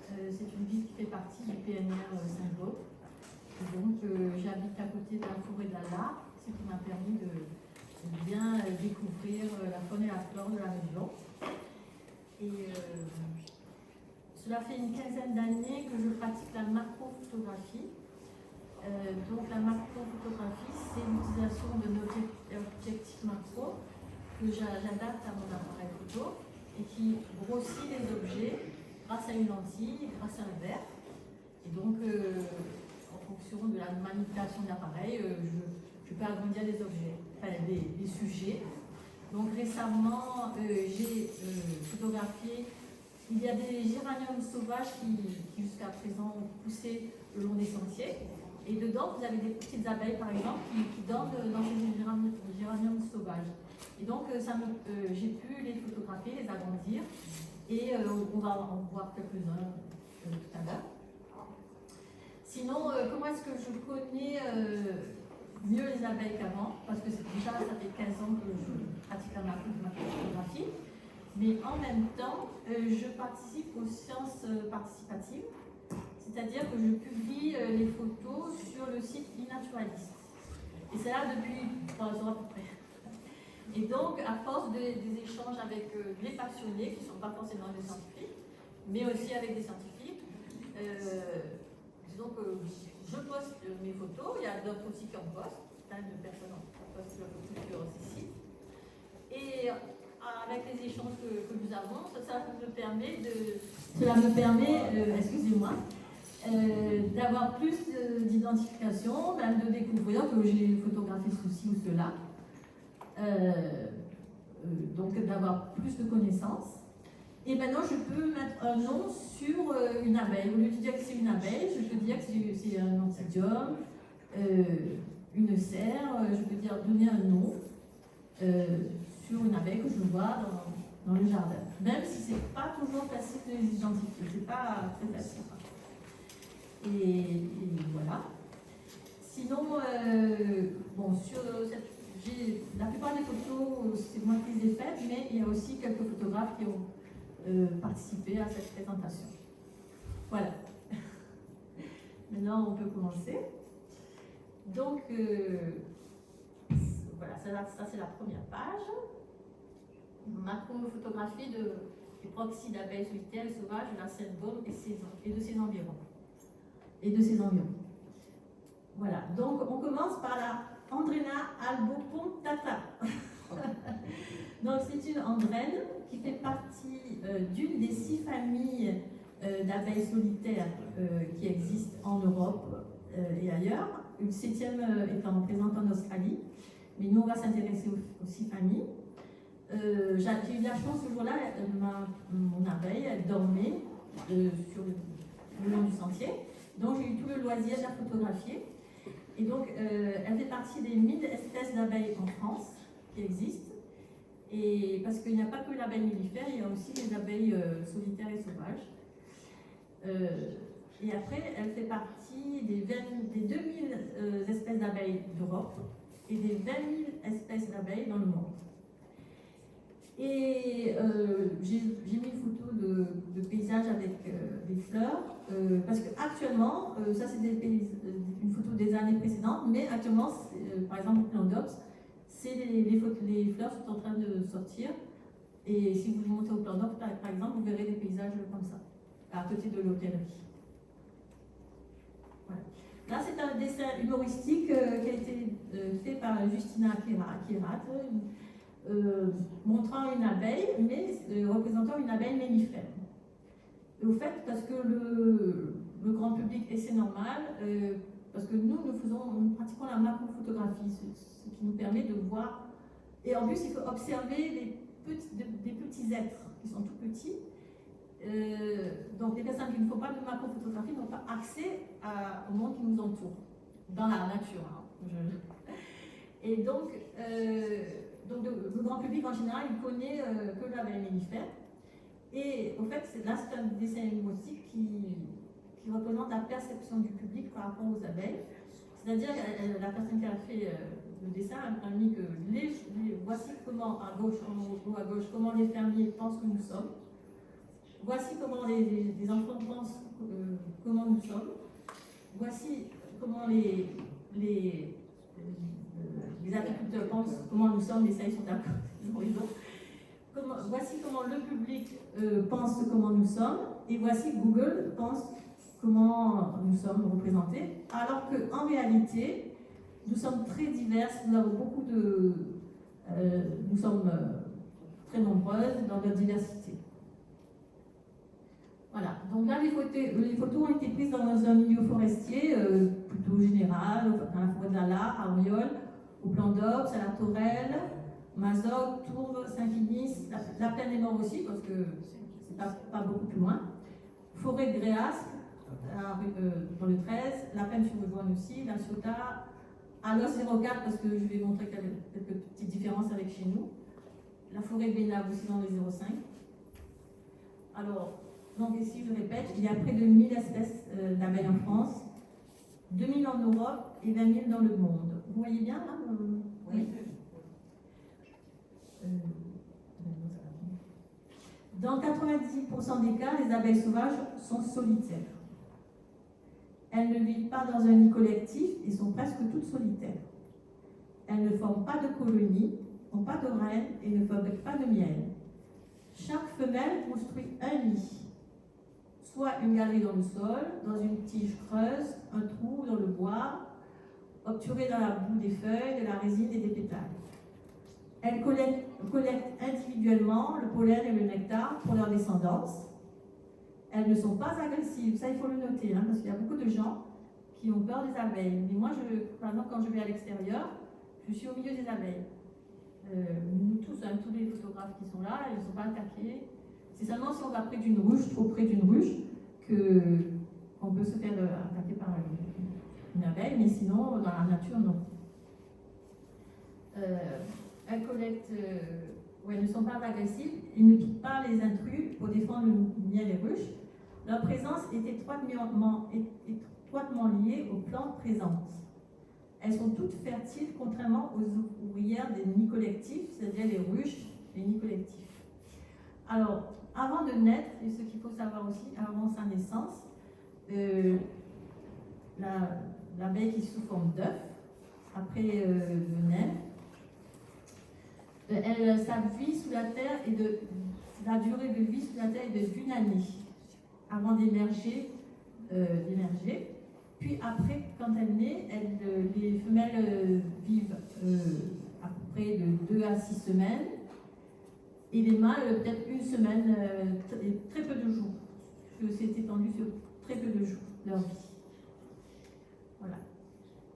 C'est une ville qui fait partie du PNR Saint-Vaud. Donc j'habite à côté de la forêt de la Lare, ce qui m'a permis de bien découvrir la faune et la flore de la région. Et cela fait une quinzaine d'années que je pratique la macrophotographie. Donc la macrophotographie, c'est l'utilisation d'un objectif macro que j'adapte à mon appareil photo et qui grossit les objets grâce à une lentille, grâce à un verre. Et donc, en fonction de la manipulation de l'appareil, je peux agrandir les objets, enfin les sujets. Donc récemment, j'ai photographié, il y a des géraniums sauvages qui jusqu'à présent ont poussé le long des sentiers. Et dedans, vous avez des petites abeilles, par exemple, qui dorment dans ces géraniums sauvages. Et donc, j'ai pu les photographier, les agrandir. Et on va en voir quelques-uns tout à l'heure. Sinon, comment est-ce que je connais mieux les abeilles qu'avant? Parce que déjà, ça fait 15 ans que je pratique la macrophotographie. Mais en même temps, je participe aux sciences participatives. C'est-à-dire que je publie les photos sur le site iNaturalist. Et c'est là depuis 3 ans à peu près. Et donc, à force des échanges avec les passionnés, qui ne sont pas forcément des scientifiques, mais aussi avec des scientifiques, disons que je poste mes photos, il y a d'autres aussi qui en postent, plein de personnes en postent leurs photos sur ces sites. Et avec les échanges que nous avons, cela me permet excusez-moi, d'avoir plus d'identification, même de découvrir que j'ai photographié ceci ou cela. Donc d'avoir plus de connaissances. Et maintenant, je peux mettre un nom sur une abeille. Au lieu de dire que c'est une abeille, je peux dire que c'est un oncidium, une serre, je peux dire donner un nom sur une abeille que je vois dans le jardin. Même si ce n'est pas toujours facile de les identifier, c'est pas très facile. Et voilà. Sinon, bon, sur la plupart des photos, c'est moi qui les ai faites, mais il y a aussi quelques photographes qui ont participé à cette présentation. Voilà. Maintenant, on peut commencer. Donc, voilà, ça c'est la première page. Macrophotographie des proxys d'abeilles solitaires et sauvages de la Seine-Baume et de ses environs. Voilà, donc on commence par la Andrena albopontata. Donc c'est une andrène qui fait partie d'une des 6 familles d'abeilles solitaires qui existent en Europe et ailleurs, une 7e étant présente en Australie. Mais nous on va s'intéresser aux 6 familles. J'ai eu la chance ce jour-là, mon abeille, elle dormait sur le long du sentier. Donc j'ai eu tout le loisir de la photographier. Et donc elle fait partie des 1000 espèces d'abeilles en France qui existent. Et parce qu'il n'y a pas que l'abeille mellifère, il y a aussi les abeilles solitaires et sauvages. Et après, elle fait partie des 2000 espèces d'abeilles d'Europe et des 20 000 espèces d'abeilles dans le monde. Et j'ai mis une photo de paysage avec des fleurs, parce qu'actuellement, ça c'est une photo des années précédentes, mais actuellement, par exemple au Plan d'Ops, les fleurs sont en train de sortir. Et si vous montez au Plan d'Ops, par exemple, vous verrez des paysages comme ça, à côté de l'hôtellerie. Voilà. Là, c'est un dessin humoristique qui a été fait par Justina Kierat, montrant une abeille, mais représentant une abeille mellifère. Et au fait, parce que le grand public, et c'est normal, parce que nous pratiquons la macrophotographie, ce qui nous permet de voir. Et en plus, il faut observer des petits êtres qui sont tout petits. Donc, les personnes qui ne font pas de macrophotographie n'ont pas accès au monde qui nous entoure, dans la nature. Hein. Et donc, le grand public en général, il connaît que l'abeille mellifère. Et au fait, là, c'est un dessin humoristique qui représente la perception du public par rapport aux abeilles. C'est-à-dire, la personne qui a fait le dessin a mis que voici comment, à gauche, en haut à gauche, comment les fermiers pensent que nous sommes. Voici comment les enfants pensent voici comment les agriculteurs pensent, comment nous sommes, les sailles sont d'accord, ils ont raison. Voici comment le public pense comment nous sommes, et voici Google pense comment nous sommes représentés, alors qu'en réalité, nous sommes très diverses, nous avons beaucoup de... nous sommes très nombreuses dans notre diversité. Voilà, donc là les photos ont été prises dans un milieu forestier plutôt général, dans la forêt de la Lare, à Auriol, au Plan d'Aubes, à la Tourelle, Mazoc, Tourves, Saint-Finis, la Plaine des Morts aussi, parce que c'est pas beaucoup plus loin. Forêt de Gréasque, dans le 13, la Plaine sur le Voine aussi, la Ciotat, à l'Os 04, parce que je vais montrer quelques petites différences avec chez nous. La forêt de Bénave aussi dans le 05. Alors, donc ici, je répète, il y a près de 1000 espèces d'abeilles en France, 2000 en Europe et 20 000 dans le monde. Vous voyez bien là oui. Dans 90% des cas, les abeilles sauvages sont solitaires. Elles ne vivent pas dans un nid collectif et sont presque toutes solitaires. Elles ne forment pas de colonies, n'ont pas de reine et ne fabriquent pas de miel. Chaque femelle construit un nid, soit une galerie dans le sol, dans une tige creuse, un trou dans le bois, obturé dans la boue des feuilles, de la résine et des pétales. Elles collectent individuellement le pollen et le nectar pour leur descendance. Elles ne sont pas agressives, ça il faut le noter, parce qu'il y a beaucoup de gens qui ont peur des abeilles. Mais moi, par exemple, quand je vais à l'extérieur, je suis au milieu des abeilles. Nous tous, tous les photographes qui sont là, ils ne sont pas attaqués. C'est seulement si on va près d'une ruche, trop près d'une ruche, qu'on peut se faire attaquer par une abeille, mais sinon, dans la nature, non. Elles collectent, elles ne sont pas agressives, ils ne piquent pas les intrus pour défendre le miel des ruches. Leur présence est étroitement liée aux plantes présentes. Elles sont toutes fertiles, contrairement aux ouvrières des nids collectifs, c'est-à-dire les ruches, les nids collectifs. Alors, avant de naître, et ce qu'il faut savoir aussi, avant sa naissance, l'abeille qui est sous forme d'œuf, après le naître, sa vie sous la terre la durée de vie sous la terre est d'une année avant d'émerger. Puis après, quand elle naît, les femelles vivent à peu près de 2 à 6 semaines et les mâles peut-être une semaine et très peu de jours. C'est étendu sur très peu de jours, leur vie. Voilà.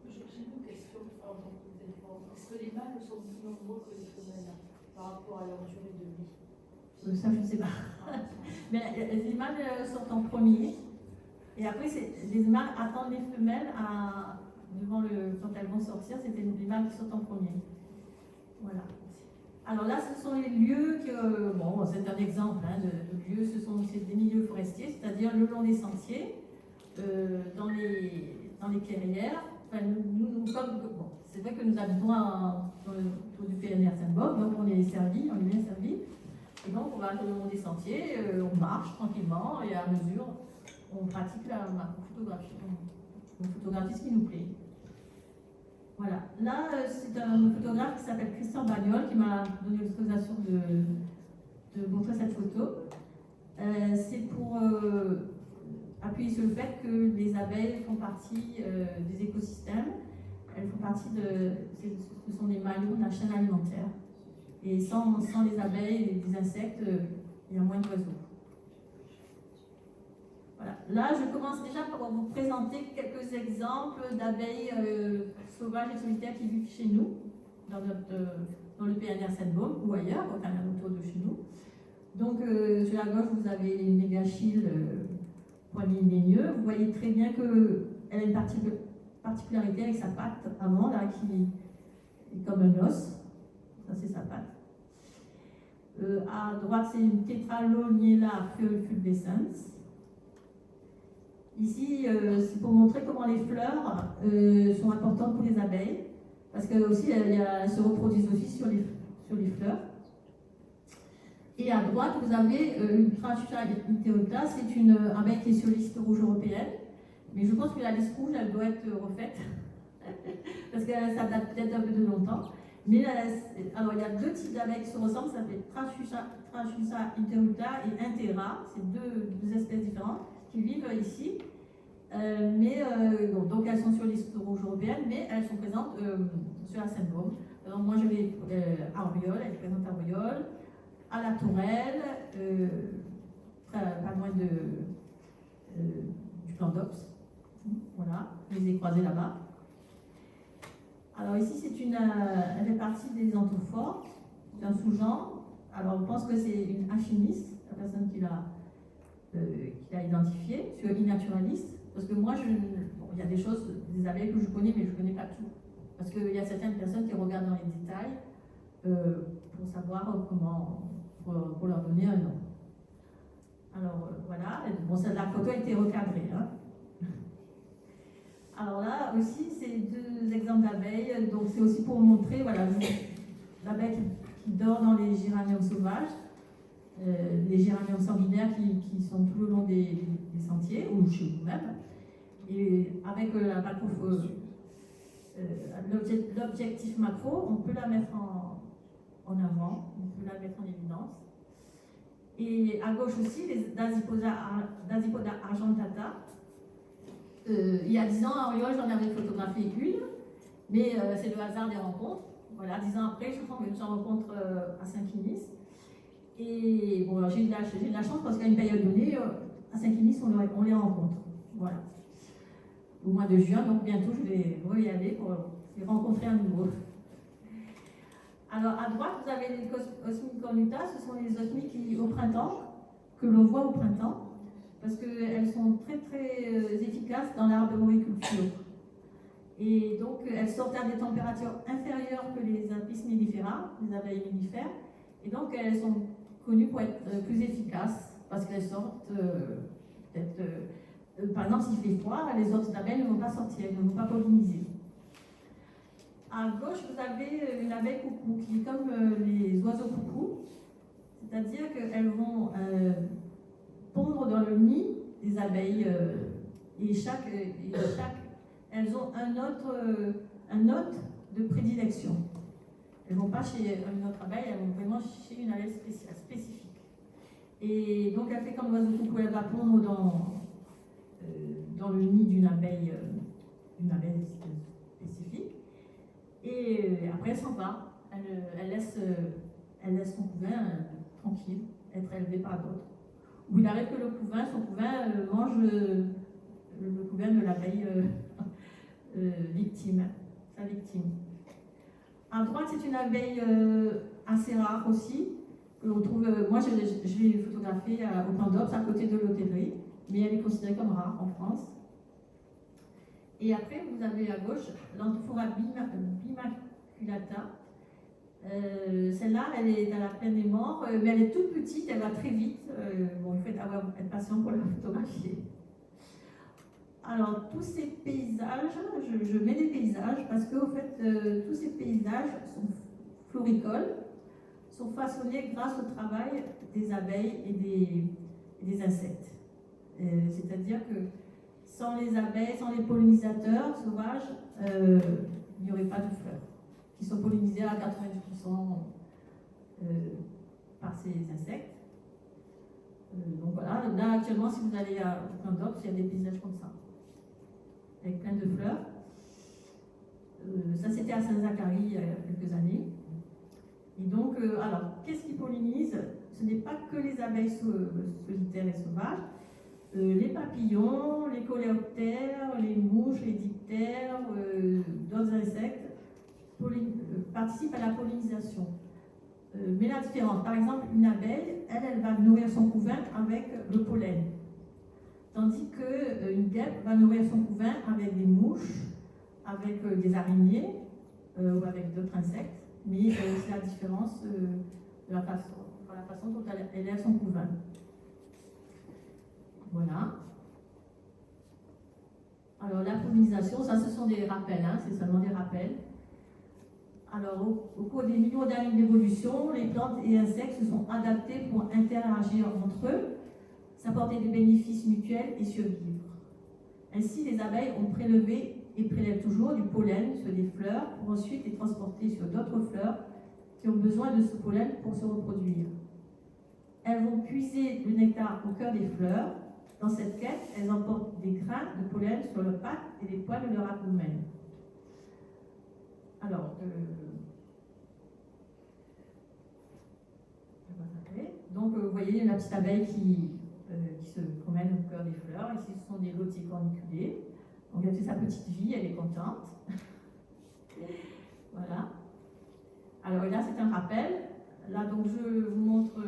J'ai une question en tant que défense. Est-ce que les mâles sont plus nombreux que les femelles par rapport à leur durée de vie? Ça, je ne sais pas. Mais les mâles sortent en premier. Et après, les mâles attendent les femelles quand elles vont sortir, c'était les mâles qui sortent en premier. Voilà. Alors là, ce sont les lieux c'est un exemple de lieux, c'est des milieux forestiers, c'est-à-dire le long des sentiers, dans les clairières. Enfin, c'est vrai que nous habitons autour du PNR Sainte-Baume, donc on est bien servi. Et donc on va le long des sentiers, on marche tranquillement et à mesure, on pratique la macrophotographie. On photographie ce qui nous plaît. Voilà. Là, c'est un photographe qui s'appelle Christian Bagnol qui m'a donné l'autorisation de montrer cette photo. C'est pour appuyer sur le fait que les abeilles font partie des écosystèmes. Elles font partie ce sont des maillons de la chaîne alimentaire. Et sans les abeilles et les insectes, il y a moins d'oiseaux. Voilà. Là, je commence déjà par vous présenter quelques exemples d'abeilles sauvages et solitaires qui vivent chez nous, dans le PNR Sainte-Baume ou ailleurs, enfin autour de chez nous. Donc, sur la gauche, vous avez les mégachilles poignée ligneux. Vous voyez très bien qu'elle a une particularité avec sa patte avant, là, qui est comme un os. Ça, c'est sa patte. À droite, c'est une Tetraloniella fulvescens. Ici, c'est pour montrer comment les fleurs sont importantes pour les abeilles, parce qu'elles se reproduisent aussi sur les fleurs. Et à droite, vous avez une Trachea interota, c'est une abeille qui est sur liste rouge européenne, Mais je pense que la liste rouge, elle doit être refaite, parce que ça date peut-être un peu de longtemps. Mais alors, il y a deux types d'abeilles qui se ressemblent, ça s'appelle Trashusa interruta et Intera. C'est deux espèces différentes qui vivent ici. Donc elles sont sur la liste rouge européenne, mais elles sont présentes sur la Seine-Baume. Donc moi je vais à Auriol, elle est présente à Auriol, à la Tourelle, pas loin du plan d'Ops. Voilà, je les ai croisés là-bas. Alors ici, elle fait partie des anthophores, d'un sous-genre. Alors on pense que c'est une Achinis, la personne qui l'a identifiée, sur Inaturaliste. Parce que moi, il y a des choses, des abeilles que je connais, mais je ne connais pas tout. Parce qu'il y a certaines personnes qui regardent dans les détails pour savoir pour leur donner un nom. Alors voilà, bon, la photo a été recadrée. Hein. Alors là aussi, c'est deux exemples d'abeilles. Donc c'est aussi pour montrer, voilà, l'abeille qui dort dans les géraniums sauvages, les géraniums sanguinaires qui sont tout le long des sentiers ou chez vous-même. Et avec l'objectif macro, on peut la mettre en avant, on peut la mettre en évidence. Et à gauche aussi, les Dasypoda argentata. Il y a 10 ans, à Auriol, j'en avais photographié une, mais c'est le hasard des rencontres. Voilà, 10 ans après, j'en rencontre à Saint-Quinis. Et bon, j'ai eu de la chance parce qu'à une période donnée, à Saint-Quinis, on les rencontre. Voilà. Au mois de juin, donc bientôt, je vais y aller pour les rencontrer à nouveau. Alors, à droite, vous avez les Osmia cornuta, ce sont les osmies qui, au printemps, que l'on voit au printemps, parce qu'elles sont très très efficaces dans l'arboriculture. Et donc, elles sortent à des températures inférieures que les Apis mellifera, les abeilles mellifères, et donc elles sont connues pour être plus efficaces, parce qu'elles sortent peut-être. Par exemple, s'il fait froid, les autres abeilles ne vont pas sortir, elles ne vont pas polliniser. À gauche, vous avez une abeille coucou, qui est comme les oiseaux coucou, c'est-à-dire qu'elles vont pondre dans le nid des abeilles, et elles ont un hôte de prédilection. Elles ne vont pas chez une autre abeille, elles vont vraiment chez une abeille spécifique. Et donc, elle fait comme l'oiseau coucou, elle va pondre dans le nid d'une abeille spécifique. Et après, elle s'en va. Elle laisse son couvain tranquille, être élevé par d'autres. Ou il arrive que son couvain mange le couvain de l'abeille victime, sa victime. À droite, c'est une abeille assez rare aussi, que l'on trouve, moi je l'ai photographiée au Plan d'Ops, à côté de l'hôtellerie, mais elle est considérée comme rare en France. Et après, vous avez à gauche l'Anthophora bimaculata. Celle-là, elle est dans la plaine des morts, mais elle est toute petite, elle va très vite. Bon, il faut être patient pour la photographier. Alors, tous ces paysages, je mets des paysages parce que, en fait, tous ces paysages sont floricoles, sont façonnés grâce au travail des abeilles et des insectes. C'est-à-dire que sans les abeilles, sans les pollinisateurs sauvages, il n'y aurait pas de fleurs, qui sont pollinisées à 90% par ces insectes. Donc voilà, là actuellement, si vous allez au Plan d'Ops, il y a des paysages comme ça, avec plein de fleurs. Ça, c'était à Saint-Zacharie il y a quelques années. Et donc, alors, qu'est-ce qui pollinise? Ce n'est pas que les abeilles solitaires et sauvages. Les papillons, les coléoptères, les mouches, les diptères, d'autres insectes participent à la pollinisation. Mais la différence, par exemple, une abeille, elle va nourrir son couvain avec le pollen. Tandis qu'une guêpe va nourrir son couvain avec des mouches, avec des araignées ou avec d'autres insectes. Mais c'est la différence de la façon dont elle élève son couvain. Voilà. Alors la pollinisation, ça ce sont des rappels, hein, c'est seulement des rappels. Alors au cours des millions d'années d'évolution, les plantes et insectes se sont adaptés pour interagir entre eux, s'apporter des bénéfices mutuels et survivre. Ainsi, les abeilles ont prélevé et prélèvent toujours du pollen sur des fleurs pour ensuite les transporter sur d'autres fleurs qui ont besoin de ce pollen pour se reproduire. Elles vont puiser le nectar au cœur des fleurs. Dans cette quête, elles emportent des grains de pollen sur leurs pattes et des poils de leur abdomen. Alors, donc vous voyez la petite abeille qui se promène au cœur des fleurs. Ici, ce sont des lotiers corniculés. Donc, elle fait sa petite vie, elle est contente. Voilà. Alors, là, c'est un rappel. Là, donc, je vous montre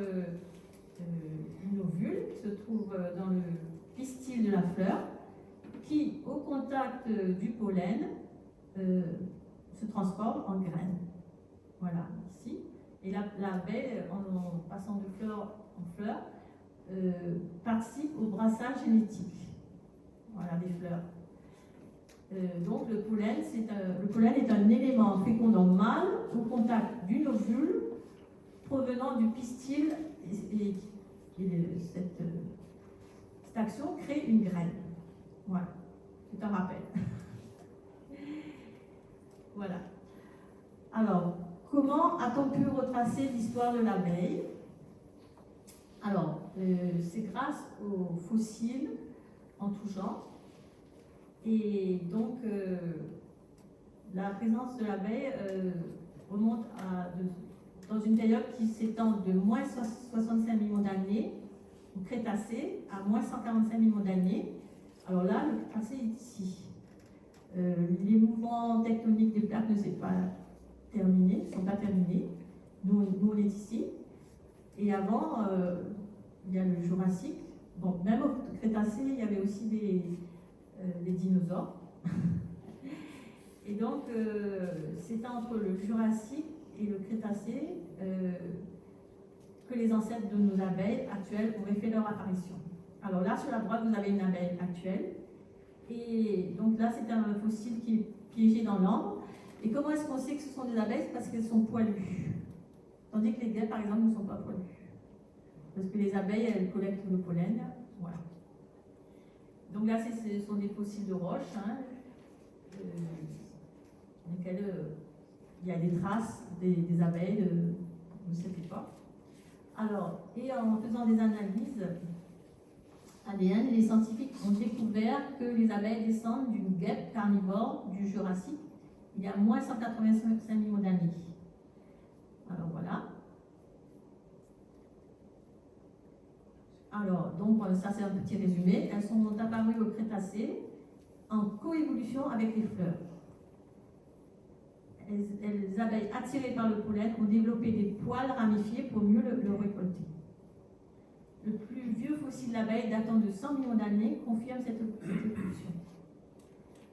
une ovule qui se trouve dans le pistil de la fleur, qui, au contact du pollen, se transforme en graine. Voilà, ici. Et l'abeille, en passant de fleur en fleur, participe au brassage génétique. Voilà, des fleurs. Donc le pollen est un élément fécondant mâle au contact d'une ovule provenant du pistil et cette action crée une graine. Voilà, c'est un rappel. Voilà. Alors, comment a-t-on pu retracer l'histoire de l'abeille? Alors, c'est grâce aux fossiles en tout genre. Et donc, la présence de l'abeille remonte dans une période qui s'étend de moins 65 millions d'années au Crétacé à moins 145 millions d'années. Alors là, le Crétacé est ici. Les mouvements tectoniques des plaques ne sont pas terminés. Nous, on est ici. Et avant, il y a le Jurassique. Bon, même au Crétacé, il y avait aussi des dinosaures. Et donc, c'est entre le Jurassique et le Crétacé que les ancêtres de nos abeilles actuelles auraient fait leur apparition. Alors là, sur la droite, vous avez une abeille actuelle. Et donc là, c'est un fossile qui est piégé dans l'ambre. Et comment est-ce qu'on sait que ce sont des abeilles? C'est parce qu'elles sont poilues. Tandis que les guêpes, par exemple, ne sont pas poilues. Parce que les abeilles, elles collectent le pollen. Voilà. Donc là, ce sont des fossiles de roches, hein, dans lesquels il y a des traces des abeilles de cette époque. Alors, et en faisant des analyses ADN, les scientifiques ont découvert que les abeilles descendent d'une guêpe carnivore du Jurassique il y a moins 185 millions d'années. Alors voilà. Alors, donc ça c'est un petit résumé. Elles sont apparues au Crétacé en coévolution avec les fleurs. Les abeilles attirées par le pollen ont développé des poils ramifiés pour mieux le récolter. Le plus vieux fossile d'abeille datant de 100 millions d'années confirme cette évolution.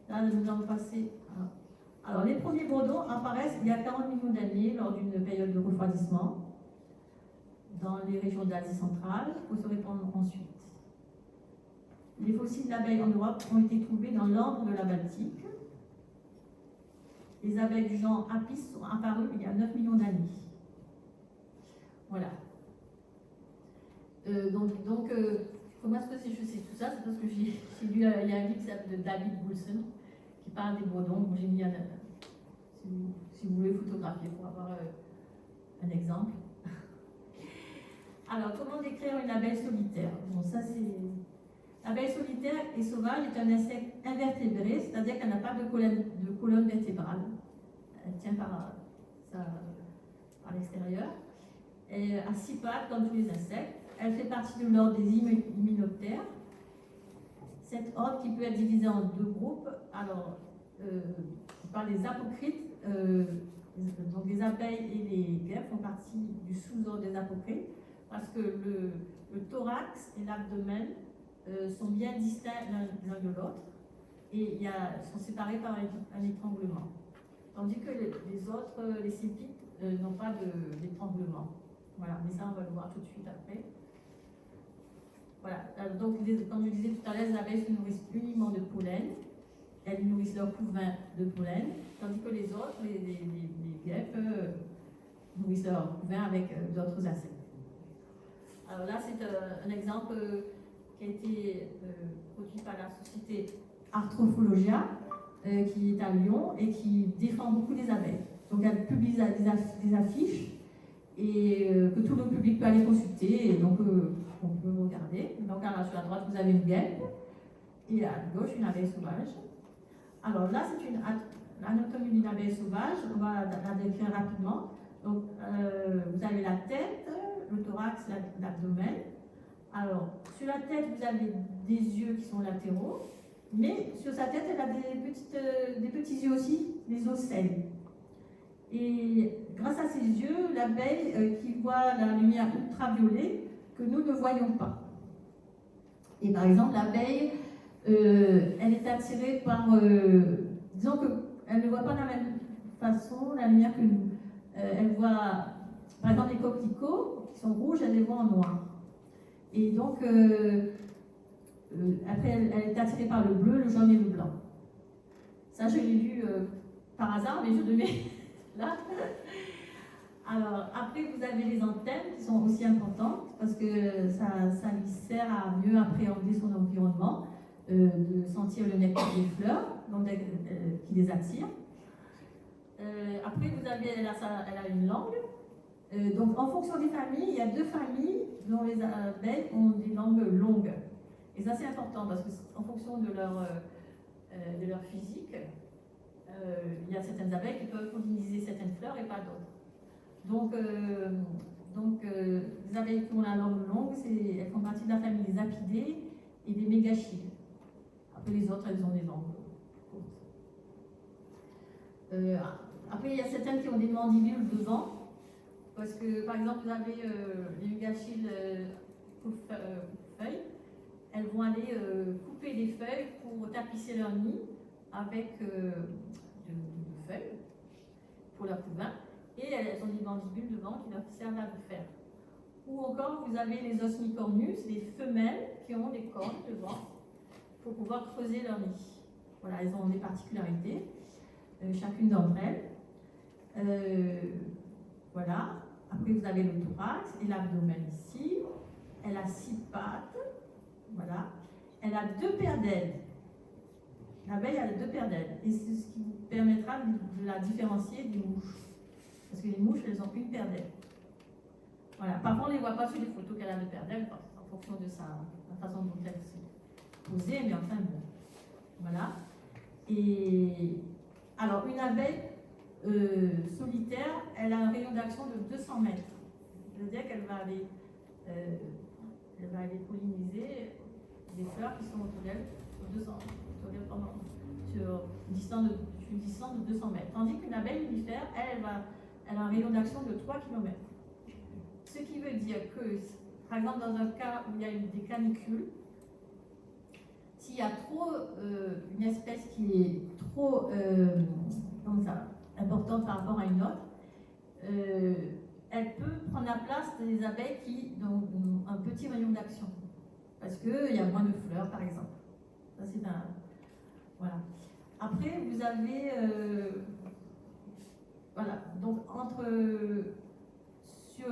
Là, nous allons passer à... Alors, les premiers bourdons apparaissent il y a 40 millions d'années lors d'une période de refroidissement dans les régions d'Asie centrale pour se répandre ensuite. Les fossiles d'abeilles en Europe ont été trouvés dans l'ambre de la Baltique. Les abeilles du genre Apis sont apparues il y a 9 millions d'années. Voilà. Comment est-ce que je sais tout ça? C'est parce que j'ai lu, il y a un livre qui s'appelle de David Wilson qui parle des bourdons. J'ai mis si vous voulez photographier pour avoir un exemple. Alors, comment décrire une abeille solitaire? Bon, ça c'est... L'abeille solitaire et sauvage est un insecte invertébré, c'est-à-dire qu'elle n'a pas de colonne vertébrale. Elle tient par l'extérieur. Elle a 6 pattes comme tous les insectes. Elle fait partie de l'ordre des hyménoptères. Cet ordre qui peut être divisé en 2 groupes. Alors, par les apocrites, donc les abeilles et les guêpes font partie du sous-ordre des apocrites parce que le thorax et l'abdomen sont bien distincts l'un de l'autre et sont séparés par un étranglement. Tandis que les autres, les sépites, n'ont pas d'étranglement. Voilà, mais ça on va le voir tout de suite après. Voilà, donc comme je disais tout à l'heure, les abeilles se nourrissent uniquement de pollen. Elles nourrissent leur couvain de pollen, tandis que les autres, les guêpes, nourrissent leur couvain avec d'autres insectes. Alors là, c'est un exemple qui a été produit par la société Arthrophologia, qui est à Lyon et qui défend beaucoup les abeilles. Donc elle publie des affiches et que tout le public peut aller consulter et donc on peut regarder. Donc sur la droite vous avez une guêpe et à gauche une abeille sauvage. Alors là c'est une anatomie d'une abeille sauvage, on va la décrire rapidement. Donc vous avez la tête, le thorax, l'abdomen. Alors sur la tête vous avez des yeux qui sont latéraux, mais sur sa tête elle a des petits yeux aussi, des ocelles. Et grâce à ses yeux, l'abeille qui voit la lumière ultraviolet que nous ne voyons pas. Et par exemple, l'abeille, elle est attirée par, disons qu'elle ne voit pas de la même façon la lumière que nous. Elle voit, par exemple, les coquelicots qui sont rouges, elle les voit en noir. Et donc, après, elle est attirée par le bleu, le jaune et le blanc. Ça, je l'ai lu par hasard, mais je le mets là. Alors, après, vous avez les antennes qui sont aussi importantes parce que ça lui sert à mieux appréhender son environnement, de sentir le nectar des fleurs, donc qui les attire. Après, vous avez, elle a une langue. Donc, en fonction des familles, il y a 2 familles dont les abeilles ont des langues longues. Et ça, c'est important parce qu'en fonction de leur physique, il y a certaines abeilles qui peuvent polliniser certaines fleurs et pas d'autres. Donc, les abeilles qui ont la langue longue, elles font partie de la famille des apidées et des mégachiles. Après, les autres, elles ont des langues courtes. Après, il y a certaines qui ont des mandibules devant, parce que, par exemple, vous avez les mégachiles feuilles, elles vont aller couper des feuilles pour tapisser leur nid avec de feuilles pour leur couvain, et elles ont des mandibules devant qui leur servent à le faire. Ou encore, vous avez les osmicornus, les femelles qui ont des cornes devant pour pouvoir creuser leur nid. Voilà, elles ont des particularités, chacune d'entre elles. Voilà. Après, vous avez le thorax et l'abdomen ici. Elle a 6 pattes. Voilà. Elle a 2 paires d'ailes. L'abeille a 2 paires d'ailes. Et c'est ce qui vous permettra de la différencier des mouches. Parce que les mouches, elles ont une paire d'ailes. Voilà. Parfois, on ne les voit pas sur les photos qu'elle a 2 paires d'ailes, en fonction de la façon dont elle s'est posée. Mais enfin, bon. Voilà. Et alors, une abeille solitaire, elle a un rayon d'action de 200 mètres. C'est-à-dire qu'elle va aller polliniser des fleurs qui sont autour d'elle sur une distance de 200 mètres. Tandis qu'une abeille mellifère, elle a un rayon d'action de 3 km. Ce qui veut dire que, par exemple, dans un cas où il y a des canicules, s'il y a trop une espèce qui est trop importante par rapport à une autre, elle peut prendre la place des abeilles qui ont un petit rayon d'action. Parce qu'il y a moins de fleurs, par exemple. Ça, c'est un... Voilà. Après, vous avez... voilà. Donc, sur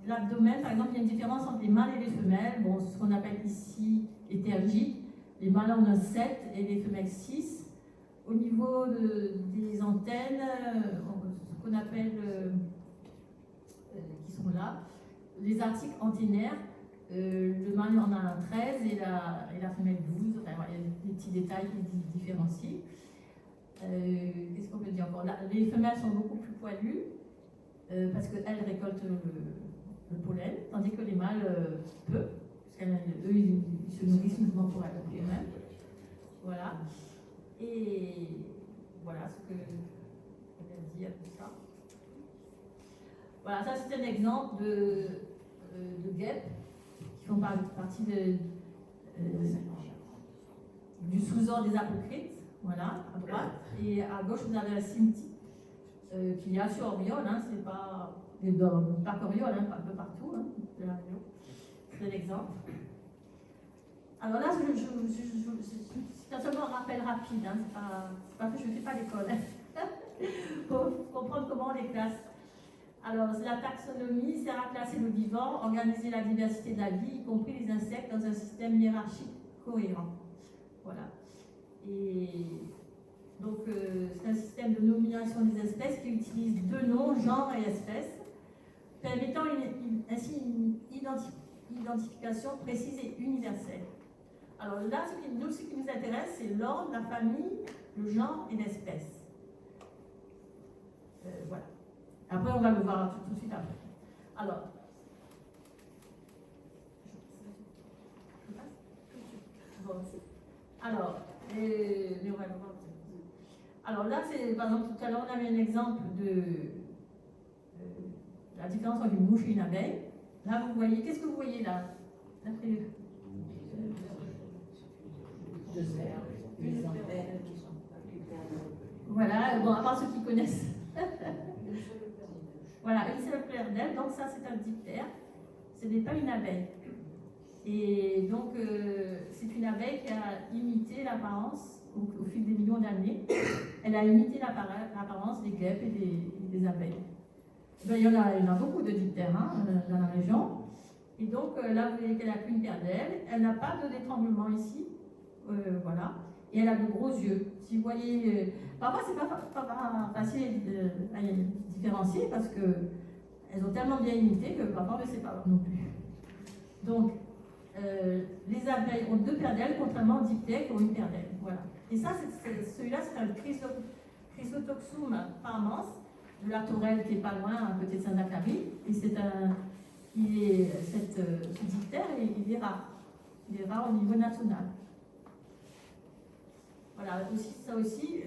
l'abdomen, par exemple, il y a une différence entre les mâles et les femelles. Bon, ce qu'on appelle ici les tergites. Les mâles en ont 7 et les femelles 6. Au niveau des antennes, ce qu'on appelle... qui sont là, les articles antennaires, le mâle en a 13 et la femelle 12. Enfin, il y a des petits détails qui différencient. Qu'est-ce qu'on peut dire encore? Les femelles sont beaucoup plus poilues parce qu'elles récoltent le pollen, tandis que les mâles peu, parce qu'eux ils se nourrissent uniquement pour elles-mêmes. Voilà. Et voilà ce que je vais dire tout ça. Voilà, ça c'est un exemple de guêpes qui font partie du sous-ordre des apocryphes, voilà, à droite. Et à gauche, vous avez la cynthie, qu'il y a sur Oriol, hein, c'est pas qu'Oriol, hein, un peu partout, hein, de la région. C'est l'exemple. Alors là, c'est seulement un rappel rapide, hein, c'est pas que je ne fais pas l'école, pour comprendre comment on les classe. Alors, la taxonomie sert à classer le vivant, organiser la diversité de la vie, y compris les insectes, dans un système hiérarchique cohérent. Voilà. Et donc, c'est un système de nomination des espèces qui utilise deux noms, genre et espèce, permettant ainsi une identification précise et universelle. Alors là, ce qui nous intéresse, c'est l'ordre, la famille, le genre et l'espèce. Voilà. Après, on va le voir tout de suite après. Alors, bon, alors, mais on va le voir. Alors là, c'est par exemple tout à l'heure, on avait un exemple de la différence entre une mouche et une abeille. Là, vous voyez, qu'est-ce que vous voyez là? Voilà, bon, à part ceux qui connaissent. Voilà, une seule paire d'ailes, donc ça c'est un diptère, ce n'est pas une abeille. Et donc, c'est une abeille qui a imité l'apparence au fil des millions d'années. Elle a imité l'apparence des guêpes et des abeilles. Ben, il y en a beaucoup de diptères dans la région. Et donc, là, vous voyez qu'elle n'a qu'une paire d'ailes. Elle n'a pas de détremblement ici. Voilà. Et elle a de gros yeux. Si vous voyez, parfois, c'est pas facile à différencier parce qu'elles ont tellement bien imité que parfois, on ne sait pas non plus. Donc, les abeilles ont deux paires d'ailes, contrairement aux diptères qui ont une paire d'ailes. Voilà. Et ça, celui-là, c'est un Chrysotoxum parmans de la Tourelle qui est pas loin, à côté de Saint-Zacharie. Et ce diptère, il est rare. Il est rare au niveau national. Voilà, ça aussi,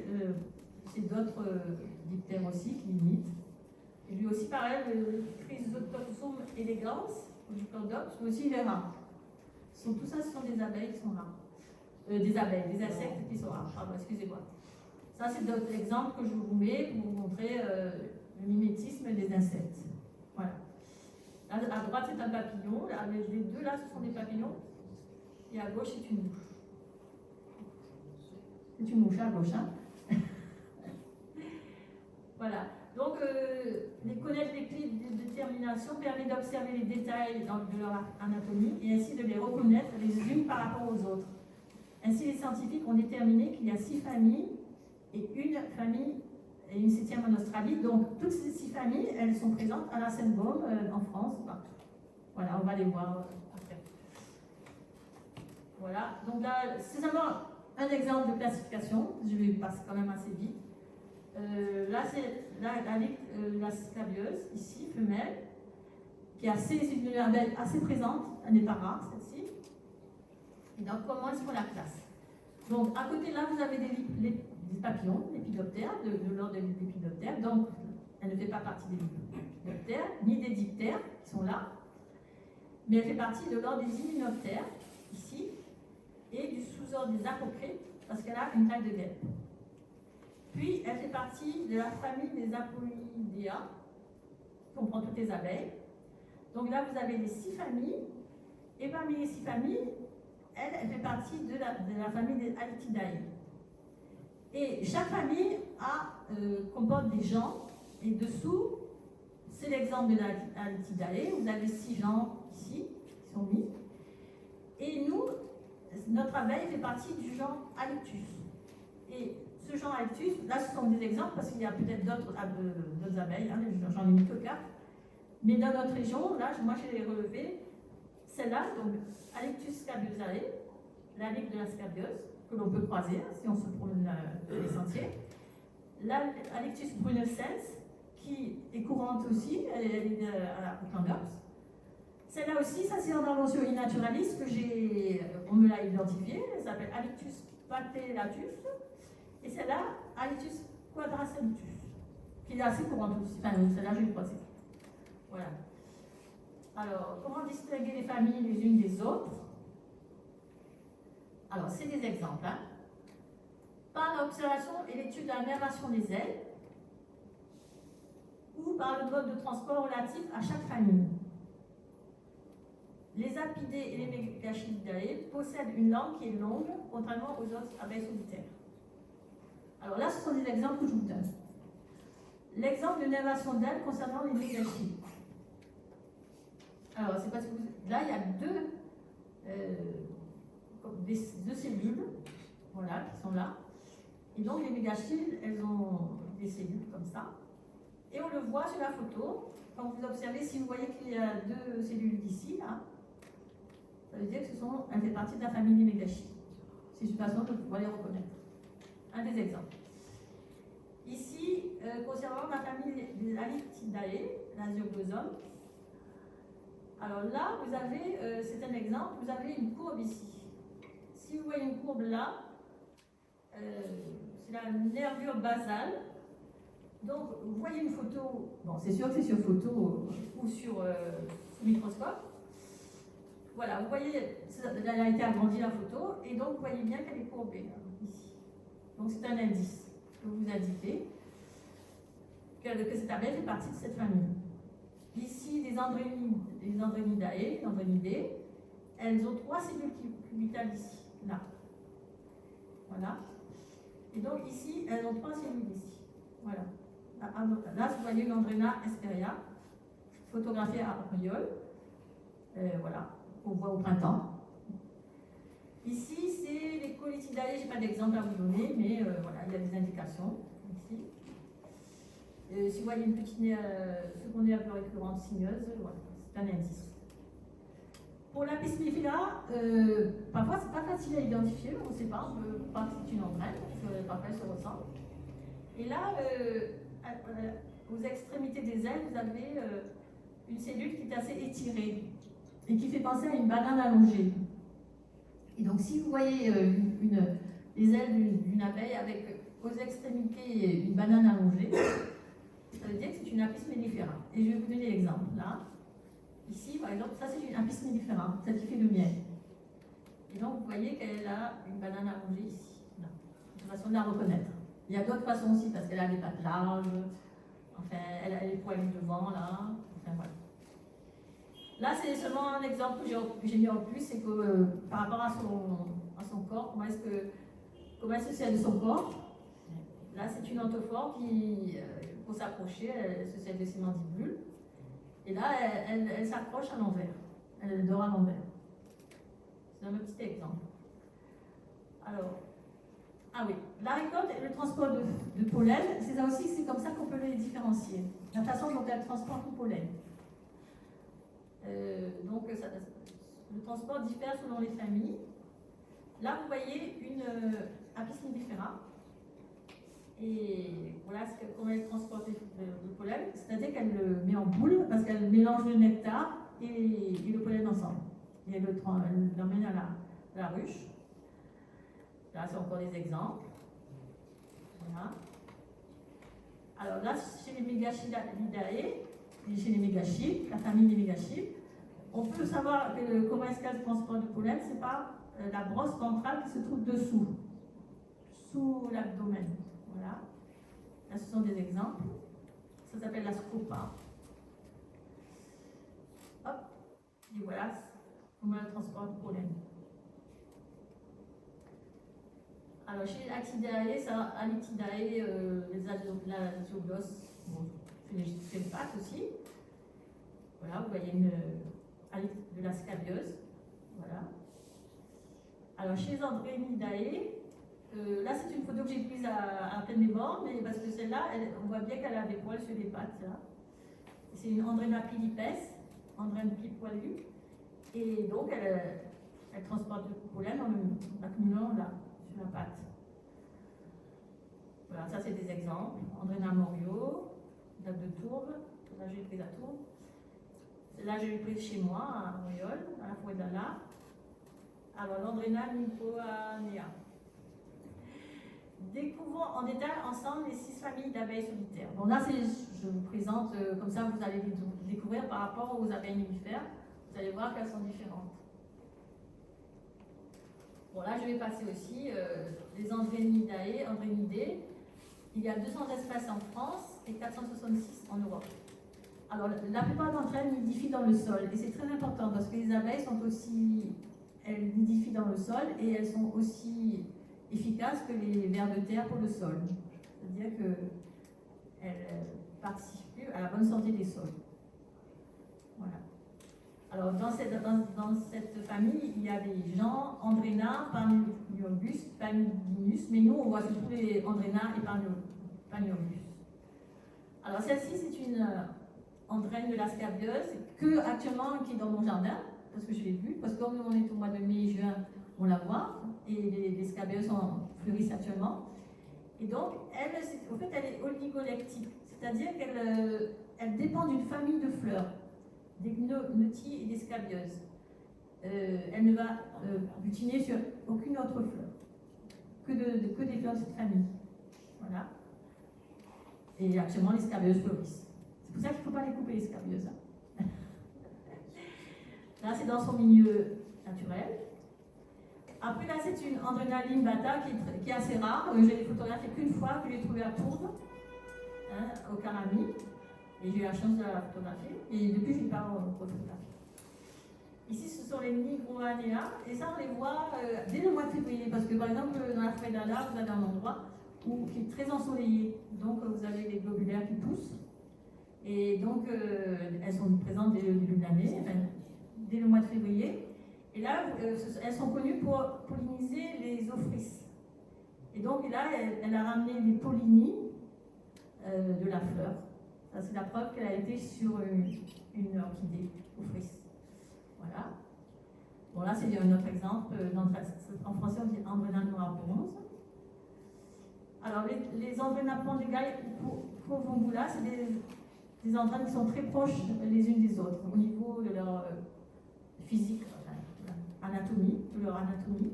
c'est d'autres diptères aussi qui imitent. Et lui aussi, pareil, le Chrysotoxum elegans, ou du cordops, lui aussi, il est rare. Tout ça, ce sont des abeilles qui sont rares. Des insectes qui sont rares. Pardon, excusez-moi. Ça, c'est d'autres exemples que je vous mets pour vous montrer le mimétisme des insectes. Voilà. Là, à droite, c'est un papillon. Là, les deux, là, ce sont des papillons. Et à gauche, c'est une mouche. C'est une mouche à gauche. Hein. Voilà. Donc, connaître les clés de détermination permet d'observer les détails de leur anatomie et ainsi de les reconnaître les unes par rapport aux autres. Ainsi, les scientifiques ont déterminé qu'il y a 6 familles et une famille et une 7e en Australie. Donc, toutes ces 6 familles, elles sont présentes à la Seine-Baume, en France, partout. Voilà, on va les voir après. Voilà, donc là, c'est seulement un exemple de classification. Je vais passer quand même assez vite. Là, c'est la scabieuse, ici, femelle, qui est une abeille assez présente, elle n'est pas rare, celle-ci. Et donc, comment est-ce qu'on la classe? Donc, à côté, là, vous avez des papillons, lépidoptères, de l'ordre des lépidoptères. Donc, elle ne fait pas partie des lépidoptères, ni des diptères, qui sont là, mais elle fait partie de l'ordre des hyménoptères, ici, et du sous-ordre des apocryphes, parce qu'elle a une taille de guêpe. Puis, elle fait partie de la famille des Apoidea, qui comprend toutes les abeilles. Donc là, vous avez les 6 familles, et parmi les 6 familles, elle fait partie de la famille des Halictidae. Et chaque famille comporte des genres, et dessous, c'est l'exemple de la Halictidae. Vous avez 6 genres ici, qui sont mis. Et nous, notre abeille fait partie du genre Halictus. Et ce genre Halictus, là ce sont des exemples parce qu'il y a peut-être d'autres abeilles, hein, j'en ai mis que 4. Mais dans notre région, là, moi je l'ai relevé, celle-là, donc Halictus scabiosae, la ligue de la scabieuse, que l'on peut croiser hein, si on se promène dans les sentiers. Halictus brunnescens, qui est courante aussi, elle est à la Cordops. Celle-là aussi, ça c'est en invention innaturaliste on me l'a identifiée, elle s'appelle Halictus patellatus. Et celle-là, Halictus quadracentus, qui est assez courante aussi. Enfin, celle-là, je l'ai croisée. Voilà. Alors, comment distinguer les familles les unes des autres? Alors, c'est des exemples. Hein. Par l'observation et l'étude de la nervation des ailes, ou par le mode de transport relatif à chaque famille. Les apidés et les mégachididae possèdent une langue qui est longue, contrairement aux autres abeilles solitaires. Alors là, ce sont des exemples que je vous donne. L'exemple de nervation d'ailes concernant les mégachides. Alors, c'est parce que là, il y a deux cellules. Voilà. voilà, qui sont là. Et donc les mégachiles, elles ont des cellules comme ça. Et on le voit sur la photo. Quand vous observez, si vous voyez qu'il y a deux cellules ici, là, ça veut dire que elles font partie de la famille des mégachiles. C'est une façon de pouvoir les reconnaître. Un des exemples. Ici, concernant la famille des Alictidae, l'Asiobosum, alors là, vous avez, c'est un exemple, vous avez une courbe ici. Si vous voyez une courbe là, c'est la nervure basale. Donc, vous voyez une photo, bon, c'est sûr que c'est sur photo ou sur microscope. Voilà, vous voyez, elle a été agrandie la photo, et donc vous voyez bien qu'elle est courbée, là, ici. Donc, c'est un indice que vous indiquez que cette abeille fait partie de cette famille. Ici, les Andrenidae, elles ont 3 cellules cubitales ici, là. Voilà. Et donc ici, elles ont 3 cellules ici. Voilà. Là, vous voyez une Andrena esperia, photographiée à Riol. Voilà, qu'on voit au printemps. Ici, c'est les Colitidae, je n'ai pas d'exemple à vous donner, mais voilà, il y a des indications ici. Si vous voyez une petite secondaire un peu récurrente signeuse, voilà, c'est un indice. Pour la Pismifera, parfois c'est pas facile à identifier, on ne sait pas, on peut croire que c'est une andrène, parce que parfois elles se ressemblent. Et là, aux extrémités des ailes, vous avez une cellule qui est assez étirée et qui fait penser à une banane allongée. Et donc si vous voyez les ailes d'une abeille avec aux extrémités une banane allongée, ça veut dire que c'est une Apis mellifera. Et je vais vous donner l'exemple là. Ici, par exemple, ça c'est une Apis mellifera, celle qui fait le miel. Et donc vous voyez qu'elle a une banane allongée ici. Là. C'est une façon de la reconnaître. Il y a d'autres façons aussi parce qu'elle a des pattes larges, enfin, elle a les poils devant là. Enfin voilà. Là, c'est seulement un exemple que j'ai mis en plus, c'est que par rapport à son corps, comment elle se sert de son corps. Là, c'est une anthophore qui, pour s'approcher, elle se sert de ses mandibules. Et là, elle s'accroche à l'envers. Elle dort à l'envers. C'est un petit exemple. Alors, ah oui, la récolte et le transport de pollen, c'est ça aussi, c'est comme ça qu'on peut les différencier. La façon dont elle transporte le pollen. Donc, le transport diffère selon les familles. Là, vous voyez une Apis mellifera. Et voilà comment elle transporte le pollen. C'est-à-dire qu'elle le met en boule parce qu'elle mélange le nectar et le pollen ensemble. Et elle l'emmène à la ruche. Là, c'est encore des exemples. Voilà. Alors là, chez les Megachidae, chez les mégachiles, la famille des mégachiles, on peut savoir comment est-ce qu'elle transporte le pollen, c'est par la brosse ventrale qui se trouve dessous, sous l'abdomen. Voilà. Là, ce sont des exemples. Ça s'appelle la scopa. Hop. Et voilà comment elle transporte le pollen. Alors, chez les Alictidae, les Azooglos, bon, c'est une patte aussi. Voilà, vous voyez de la scabieuse. Voilà. Alors, chez les Andrenidae, là, c'est une photo que j'ai prise à peine des bords, mais parce que celle-là, on voit bien qu'elle a des poils sur les pattes. Là. C'est une Andrena pilipes, Andrène poilue. Et donc, elle transporte le pollen en l'accumulant là, sur la patte. Voilà, ça c'est des exemples. Andrena morio, date de Tourbe. Là, j'ai prise à Tourbe. Là, j'ai prise chez moi, à Montréal, à la forêt d'Ala. Alors, l'Andrena nymphoanea. Découvrons en détail ensemble les 6 familles d'abeilles solitaires. Bon, là, je vous présente, comme ça, vous allez les découvrir par rapport aux abeilles mellifères. Vous allez voir qu'elles sont différentes. Bon, là, je vais passer aussi les Andrenidés. Il y a 200 espèces en France et 466 en Europe. Alors, la plupart d'entre elles nidifient dans le sol. Et c'est très important parce que les abeilles sont aussi... Elles nidifient dans le sol et elles sont aussi efficaces que les vers de terre pour le sol. C'est-à-dire qu'elles participent à la bonne santé des sols. Voilà. Alors, dans cette famille, il y a des gens, Andrena, Palmiogus, Pandanus, mais nous, on voit surtout les Andrena et Pagnolus. Alors, celle-ci, c'est une andrène de la scabieuse, qui est dans mon jardin, parce que je l'ai vue, parce que comme on est au mois de mai, juin, on la voit, et les scabieuses fleurissent actuellement. Et donc, elle est oligolectique, c'est-à-dire qu'elle dépend d'une famille de fleurs, des gnocchis et des scabieuses. Elle ne va butiner sur aucune autre fleur, que des fleurs de cette famille. Voilà. Et actuellement, les scabieuses fleurissent. C'est pour ça qu'il ne faut pas les couper, les scabieuses. Là, c'est dans son milieu naturel. Après, là, c'est une Andrena limbata qui est assez rare. Je l'ai photographiée qu'une fois, que j'ai trouvée à Tours, au Carami. Et j'ai eu la chance de la photographier. Et depuis, je ne l'ai pas photographiée. Ici, ce sont les Nigroanea. Et ça, on les voit dès le mois de février. Parce que, par exemple, dans la forêt d'Ala, vous avez un endroit qui est très ensoleillé. Donc, vous avez les globulaires qui poussent. Et donc, elles sont présentes dès le début de l'année, dès le mois de février. Et là, elles sont connues pour polliniser les ophrys. Et donc, là, elle a ramené des pollinies de la fleur. Ça, c'est la preuve qu'elle a été sur une orchidée ophrys. Voilà. Bon, là, c'est un autre exemple. En français, on dit Andrena noire bronze. Alors, les Andrena pandegae provombula, c'est des andrènes qui sont très proches les unes des autres au niveau de leur physique, anatomie, de leur anatomie.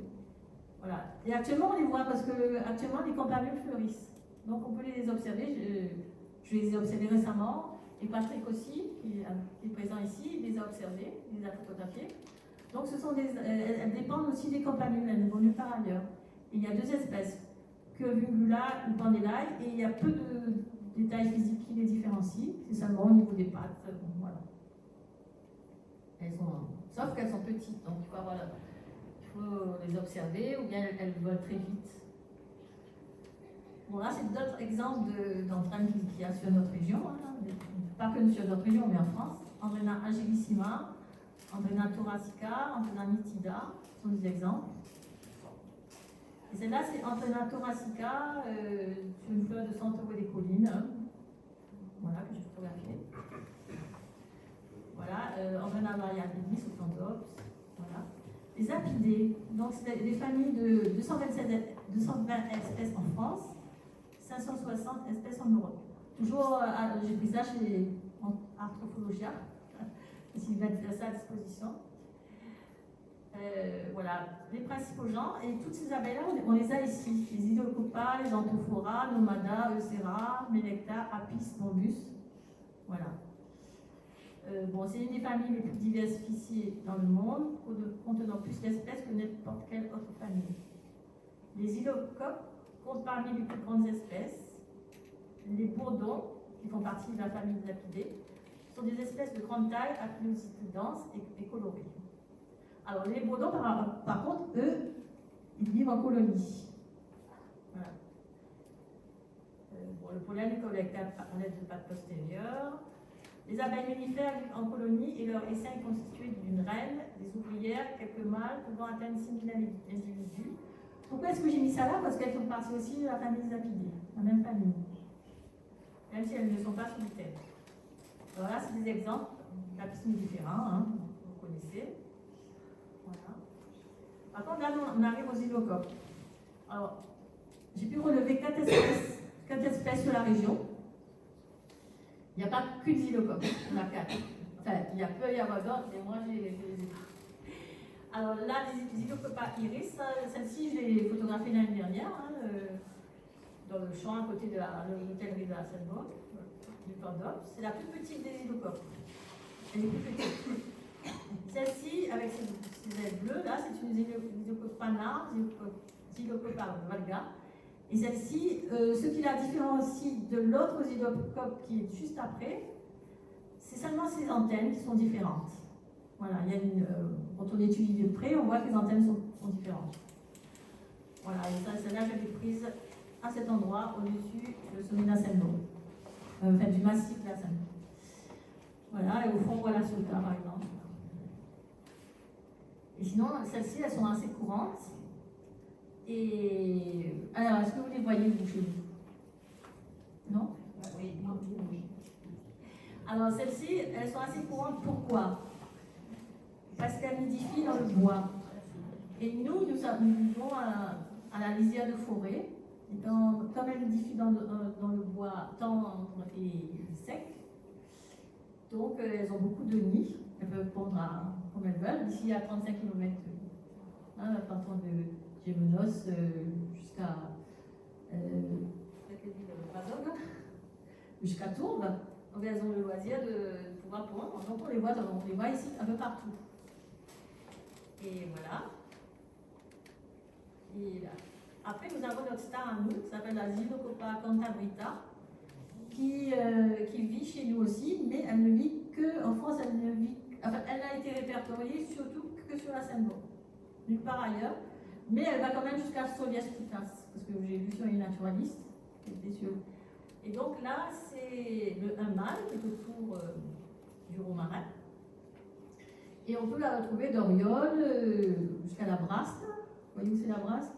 Voilà. Et actuellement, on les voit parce que actuellement, les campanules fleurissent. Donc, on peut les observer. Je les ai observés récemment. Et Patrick aussi, qui est présent ici, les a observés, les a photographiés. Donc, elles dépendent aussi des campanules, elles ne vont nulle part ailleurs. Et il y a deux espèces, Curvungula ou Pandelae, et il y a peu de détails physiques qui les différencient. C'est seulement au niveau des pattes. Voilà. Sauf qu'elles sont petites, donc il faut les observer, ou bien elles volent très vite. Bon, là, c'est d'autres exemples d'andrènes qu'il y a sur notre région, pas que sur notre région, mais en France. Andrena agilissima, Andrena thoracica, Andrena nitida, ce sont des exemples. Et celle-là, c'est Andrena thoracica, sur une fleur de Santoro des collines. Voilà, que j'ai photographié. Voilà, Andrena variabilis ou Plantops. Voilà. Les apidés, donc c'est des familles de 220 espèces en France, 560 espèces en Europe. Toujours, j'ai pris ça chez Arthrophologia, s'ils mettent ça à disposition. Voilà, les principaux genres, et toutes ces abeilles-là, on les a ici. Les Idocopa, les Anthophora, Nomada, Eucera, Melecta, Apis, Bombus. Voilà. Bon, c'est une des familles les plus diversifiées dans le monde, contenant plus d'espèces que n'importe quelle autre famille. Les Ilocopes comptent parmi les plus grandes espèces. Les bourdons, qui font partie de la famille des apidés, sont des espèces de grande taille, à pilosité dense et colorée. Alors, les bourdons, par contre, eux, ils vivent en colonie. Voilà. Bon, le pollen est collecté en l'aide de pattes postérieures. Les abeilles mellifères vivent en colonie et leur essaim est constitué d'une reine, des ouvrières, quelques mâles pouvant atteindre 6 000 individus. Pourquoi est-ce que j'ai mis ça là? Parce qu'elles font partie aussi de la famille des apidés, la même famille, même si elles ne sont pas solitaires. Alors là, c'est des exemples d'apis mellifera, vous connaissez. Voilà. Par contre, là, on arrive aux Ilocopes. Alors, j'ai pu relever 4 espèces sur la région. Il n'y a pas qu'une Ilocopes, il y en a 4. Enfin, il peut y avoir d'autres, mais moi, j'ai les ai. Alors là, les Ilocopa iris, celle-ci, je l'ai photographiée l'année dernière, dans le champ à côté de l'hôtellerie de la Seine-Bourg, du Plantops. C'est la plus petite des Ilocopes. Elle est plus petite. Celle-ci, avec ses ailes bleues, là, c'est une Ilocopana, Ilocopa valga. Et celle-ci, ce qui la différencie de l'autre Ilocope qui est juste après, c'est seulement ses antennes qui sont différentes. Voilà, quand on étudie de près, on voit que les antennes sont différentes. Voilà, et celle-là, je l'ai prise à cet endroit, au-dessus du sommet de la Seine-Bourg, enfin du massif de la Seine-Bourg. Voilà, et au fond, voilà Sota, par exemple. Et sinon, celles-ci, elles sont assez courantes. Et alors, est-ce que vous les voyez, vous, chez vous? Non? Oui. Alors, celles-ci, elles sont assez courantes. Pourquoi? Parce qu'elles nidifient dans le bois. Et nous vivons à la lisière de forêt. Et comme elles nidifient dans le bois tendre et sec, donc elles ont beaucoup de nids. Elles peuvent pondre comme elles veulent. Ici, à 35 km, partant de Gémenos jusqu'à jusqu'à Tourbe. Donc elles ont le loisir de pouvoir pondre. Donc on les voit ici un peu partout. Et voilà. Et là. Après, nous avons notre star à nous, qui s'appelle la Zylocopa cantabrita, qui vit chez nous aussi, mais elle ne vit que en France. Elle a été répertoriée surtout que sur la Seine-Bon, nulle part ailleurs. Mais elle va quand même jusqu'à Soliès Putas, parce que j'ai vu sur les naturalistes, qui étaient sur. Et donc là, c'est un mâle qui est autour du romarin. Et on peut la retrouver d'Oriol jusqu'à la Braste. Vous voyez où c'est la Braste?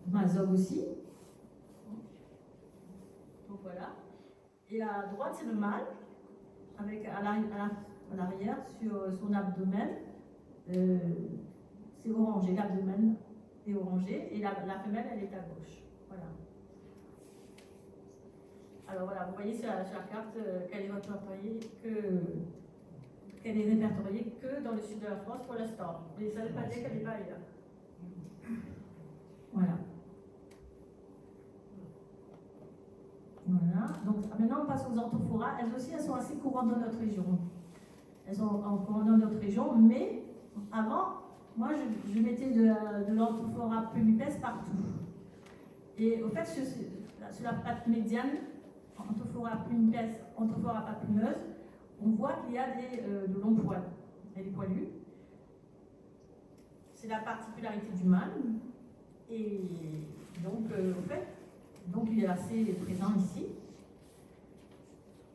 Mazog aussi. Donc voilà. Et à droite, c'est le mâle, avec à l'arrière, sur son abdomen, c'est orangé, l'abdomen est orangé, et la femelle, elle est à gauche. Voilà. Alors voilà, vous voyez sur la carte qu'elle est répertoriée que dans le sud de la France pour l'instant. Mais ça ne veut pas dire qu'elle n'est pas ailleurs. Voilà. Voilà. Donc maintenant on passe aux orthophoras. Elles aussi, elles sont assez courantes dans notre région. Elles sont courantes dans notre région, mais avant, moi je mettais de l'orthophora plumipes partout. Et au fait, sur la patte médiane, orthophora plumipes, orthophora papineuse, on voit qu'il y a de longs poils. Elle est poilue. C'est la particularité du mâle. Et donc, au fait, donc il est assez présent ici.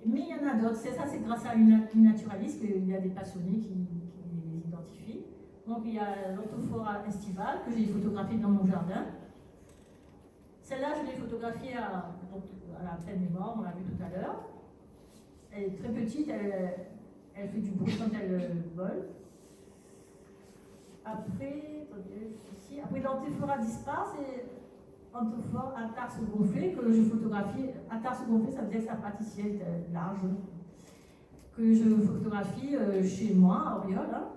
Mais il y en a d'autres. Ça, c'est grâce à une naturaliste qu'il y a des passionnés qui les identifient. Donc, il y a l'orthophora estivale que j'ai photographiée dans mon jardin. Celle-là, je l'ai photographiée à la plaine des morts, on l'a vu tout à l'heure. Elle est très petite, elle fait du bruit quand elle vole. Après, ici, après l'antéphora dispar, c'est antéphore à tarse gonflé que je photographie. À tarse gonflé, ça veut dire que sa patte ici est large. Que je photographie chez moi, à Oriol. Hein.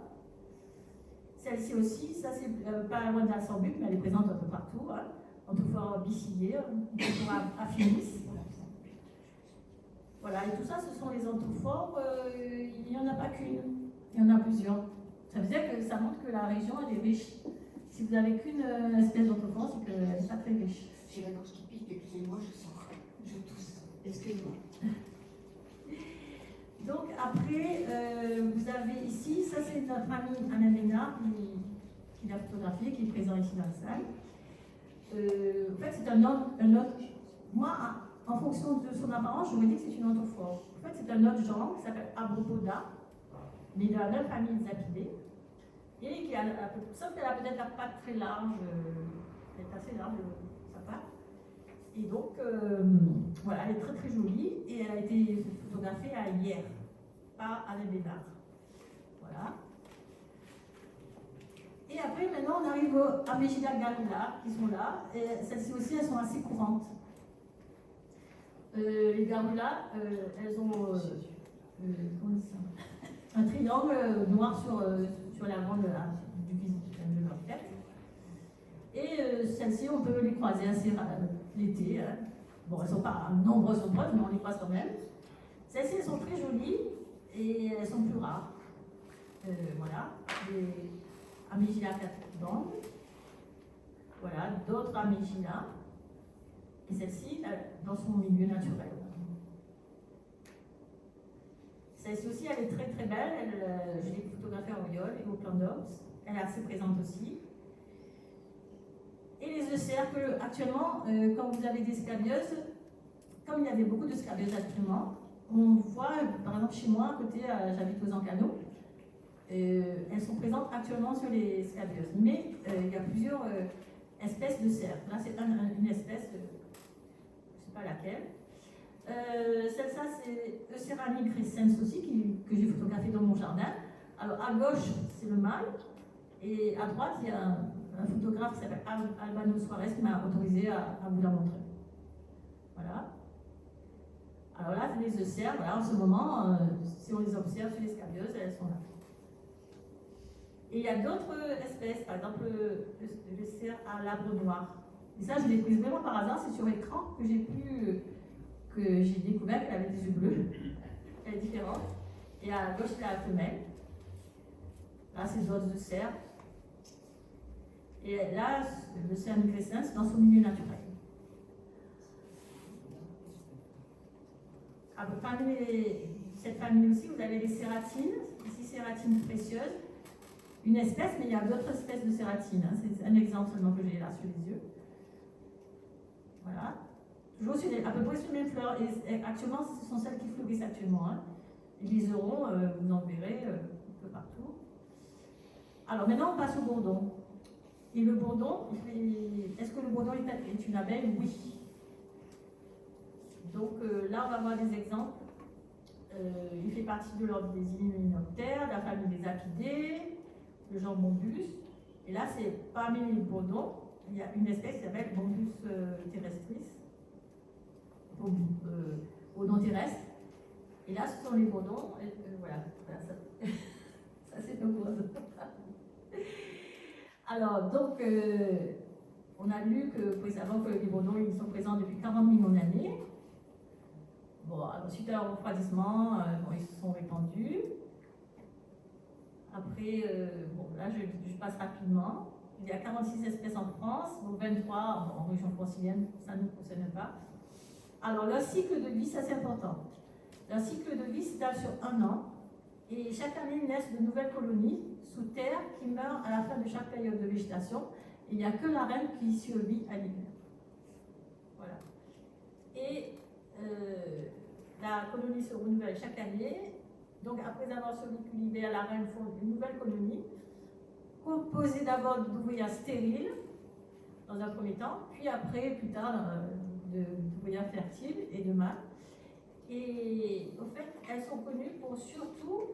Celle-ci aussi, ça c'est pas loin de la Sambuc, mais elle est présente un peu partout. Hein. Antéphore bicillé, antéphore affinis. Voilà, et tout ça, ce sont les anthrophores. Il n'y en a pas qu'une, il y en a plusieurs. Ça veut dire que ça montre que la région, elle est riche. Si vous n'avez qu'une espèce d'anthrophore, c'est qu'elle n'est pas très riche. J'ai la gorge qui pique, excusez-moi, je tousse. Excusez-moi. Donc après, vous avez ici, ça c'est notre ami Anna Ménard qui l'a photographié, qui est présent ici dans la salle. En fait, c'est un autre. Moi, en fonction de son apparence, je me dis que c'est une anthrophore. En fait, c'est un autre genre qui s'appelle Abropoda, mais de la même famille des apidés. Et qui a, sauf qu'elle a peut-être la patte très large, elle est assez large, sa patte. Et donc, voilà, elle est très très jolie et elle a été photographiée à Hyères, par Alain Bénard. Voilà. Et après, maintenant, on arrive aux Amegilla garrula qui sont là. Et celles-ci aussi, elles sont assez courantes. Les garrulas, elles ont un triangle noir sur l'avant de leur tête. Et celles-ci, on peut les croiser assez l'été. Hein. Bon, elles ne sont pas nombreuses, mais on les croise quand même. Celles-ci, elles sont très jolies et elles sont plus rares. Voilà. Les Amegilla bandes. Voilà, d'autres Amegilla. Et celle-ci, dans son milieu naturel. Celle-ci aussi, elle est très très belle. Je l'ai photographiée à Oriol et au Plan d'Orbs. Elle est assez présente aussi. Et les cercles, actuellement, quand vous avez des scabieuses, comme il y a beaucoup de scabieuses actuellement, on voit, par exemple chez moi, à côté, j'habite aux Encanaux, elles sont présentes actuellement sur les scabieuses. Mais il y a plusieurs espèces de cerfs. Là, c'est une espèce, je ne sais pas laquelle. Celle-là, c'est Eucera nigrescens aussi, que j'ai photographié dans mon jardin. Alors, à gauche, c'est le mâle. Et à droite, il y a un photographe qui s'appelle Albano Suarez qui m'a autorisé à vous la montrer. Voilà. Alors là, c'est les eucères. Voilà, en ce moment, si on les observe sur les scabieuses, elles sont là. Et il y a d'autres espèces, par exemple le cerf à l'arbre noir. Et ça, je l'ai prise vraiment par hasard, c'est sur écran que j'ai découvert qu'elle avait des yeux bleus. Elle est différente. Et à gauche, c'est la femelle. Là, c'est d'autres eucères. Et là, le cerf nigrescens dans son milieu naturel. Parmi cette famille aussi, vous avez les cératines. Ici, cératines précieuses. Une espèce, mais il y a d'autres espèces de cératines. Hein. C'est un exemple seulement que j'ai là sur les yeux. Voilà. Toujours à peu près sur les mêmes fleurs. Et actuellement, ce sont celles qui fleurissent actuellement. Hein. Ils les auront, vous en verrez un peu partout. Alors maintenant, on passe au bourdon. Et le bourdon, est-ce que le bourdon est une abeille? Oui. Donc là, on va voir des exemples. Il fait partie de l'ordre des hyménoptères, de la famille des apidés, le genre Bombus. Et là, c'est parmi les bourdons, il y a une espèce qui s'appelle Bombus terrestris, bourdon terrestre. Et là, ce sont les bourdons. Voilà, ça c'est nos bourdons. Alors, donc, on a lu que, faut savoir que les bourdons, ils sont présents depuis 40 millions d'années. Bon, alors, suite à leur refroidissement, ils se sont répandus. Après, bon, là, je passe rapidement. Il y a 46 espèces en France, donc 23 en région francilienne, ça ne nous concerne pas. Alors, leur cycle de vie, ça c'est important. Leur cycle de vie s'étale sur 1 an. Et chaque année, naissent de nouvelles colonies sous terre qui meurent à la fin de chaque période de végétation. Et il n'y a que la reine qui survit à l'hiver. Voilà. Et la colonie se renouvelle chaque année. Donc, après avoir survécu l'hiver, la reine fonde une nouvelle colonie, composée d'abord d'ouvrières stériles, dans un premier temps, puis après, plus tard, d'ouvrières fertiles et de mâles. Et au fait, elles sont connues surtout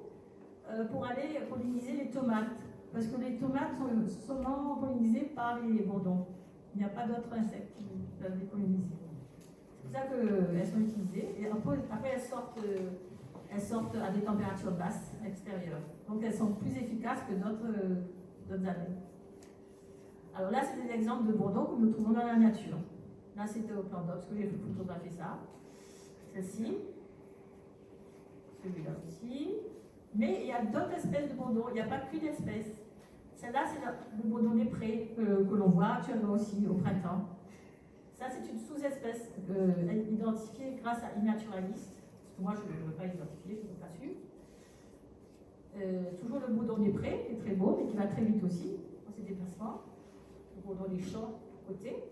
pour aller polliniser les tomates. Parce que les tomates sont seulement pollinisées par les bourdons. Il n'y a pas d'autres insectes qui peuvent les polliniser. C'est pour ça qu'elles sont utilisées. Et après, elles sortent à des températures basses à l'extérieur. Donc elles sont plus efficaces que d'autres abeilles. Alors là, c'est des exemples de bourdons que nous trouvons dans la nature. Là, c'était au plan d'Ops que j'ai photographié ça. Celle-ci, celui-là aussi. Mais il y a d'autres espèces de bourdons, il n'y a pas qu'une espèce. Celle-là, c'est le bourdon des prés que l'on voit actuellement aussi au printemps. Ça, c'est une sous-espèce identifiée grâce à iNaturalist. Parce que moi, je ne veux pas l'identifier, je ne veux pas suivre. Toujours le bourdon des prés, qui est très beau, mais qui va très vite aussi dans ses déplacements. Le bourdon des champs, côté.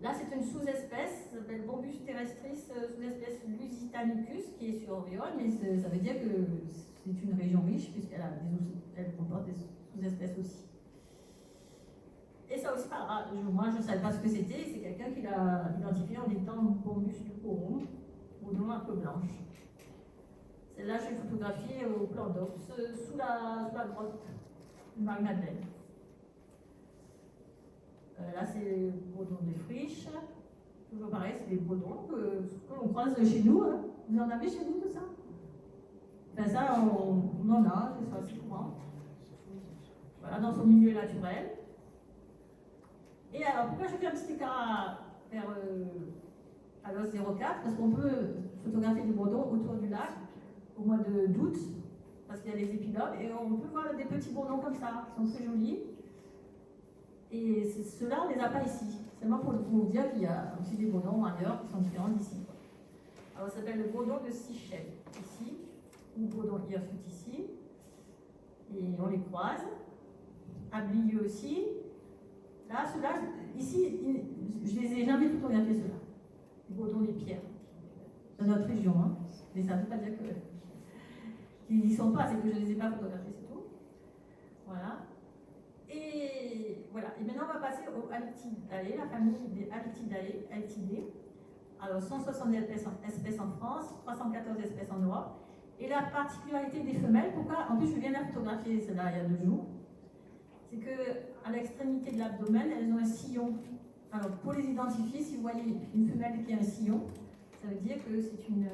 Là, c'est une sous-espèce, ça s'appelle Bombus terrestris, sous-espèce Lusitanicus, qui est sur Orléans, mais ça veut dire que c'est une région riche, puisqu'elle comporte des sous-espèces aussi. Et ça aussi, moi, je ne savais pas ce que c'était, c'est quelqu'un qui l'a identifié en disant Bombus lucorum, bourdon un peu blanche. Celle-là, je l'ai photographiée au plan d'Ops, sous la grotte de Marie-Madeleine. Là, c'est le bourdon des friches. Toujours pareil, c'est des bourdons que l'on croise chez nous. Hein. Vous en avez chez nous, tout ça? Ben ça, on en a, c'est assez courant. Voilà, dans son milieu naturel. Et alors, pourquoi je fais un petit écart à l'os 04? Parce qu'on peut photographier des bourdons autour du lac au mois d'août, parce qu'il y a les épilogues, et on peut voir des petits bourdons comme ça, qui sont très jolis. Et ceux-là, on ne les a pas ici. Seulement pour vous dire qu'il y a aussi des bourdons ailleurs qui sont différents d'ici. Alors, ça s'appelle le bourdon de Sichel, ici, ou bourdon hirsute ici. Et on les croise. À Blieu aussi. Là, ceux-là, ici, je ne les ai jamais photographiés, ceux-là. Les bourdons des pierres. De notre région, hein. Mais ça ne veut pas dire qu'ils n'y sont pas, c'est que je ne les ai pas photographiés, c'est tout. Voilà. Et voilà. Et maintenant, on va passer aux Alictidae, la famille des Alictidae. Alors, 160 espèces en France, 314 espèces en Europe. Et la particularité des femelles, pourquoi? En plus, je viens de la photographier, celle-là, il y a 2 jours. C'est qu'à l'extrémité de l'abdomen, elles ont un sillon. Alors, pour les identifier, si vous voyez une femelle qui a un sillon, ça veut dire que c'est une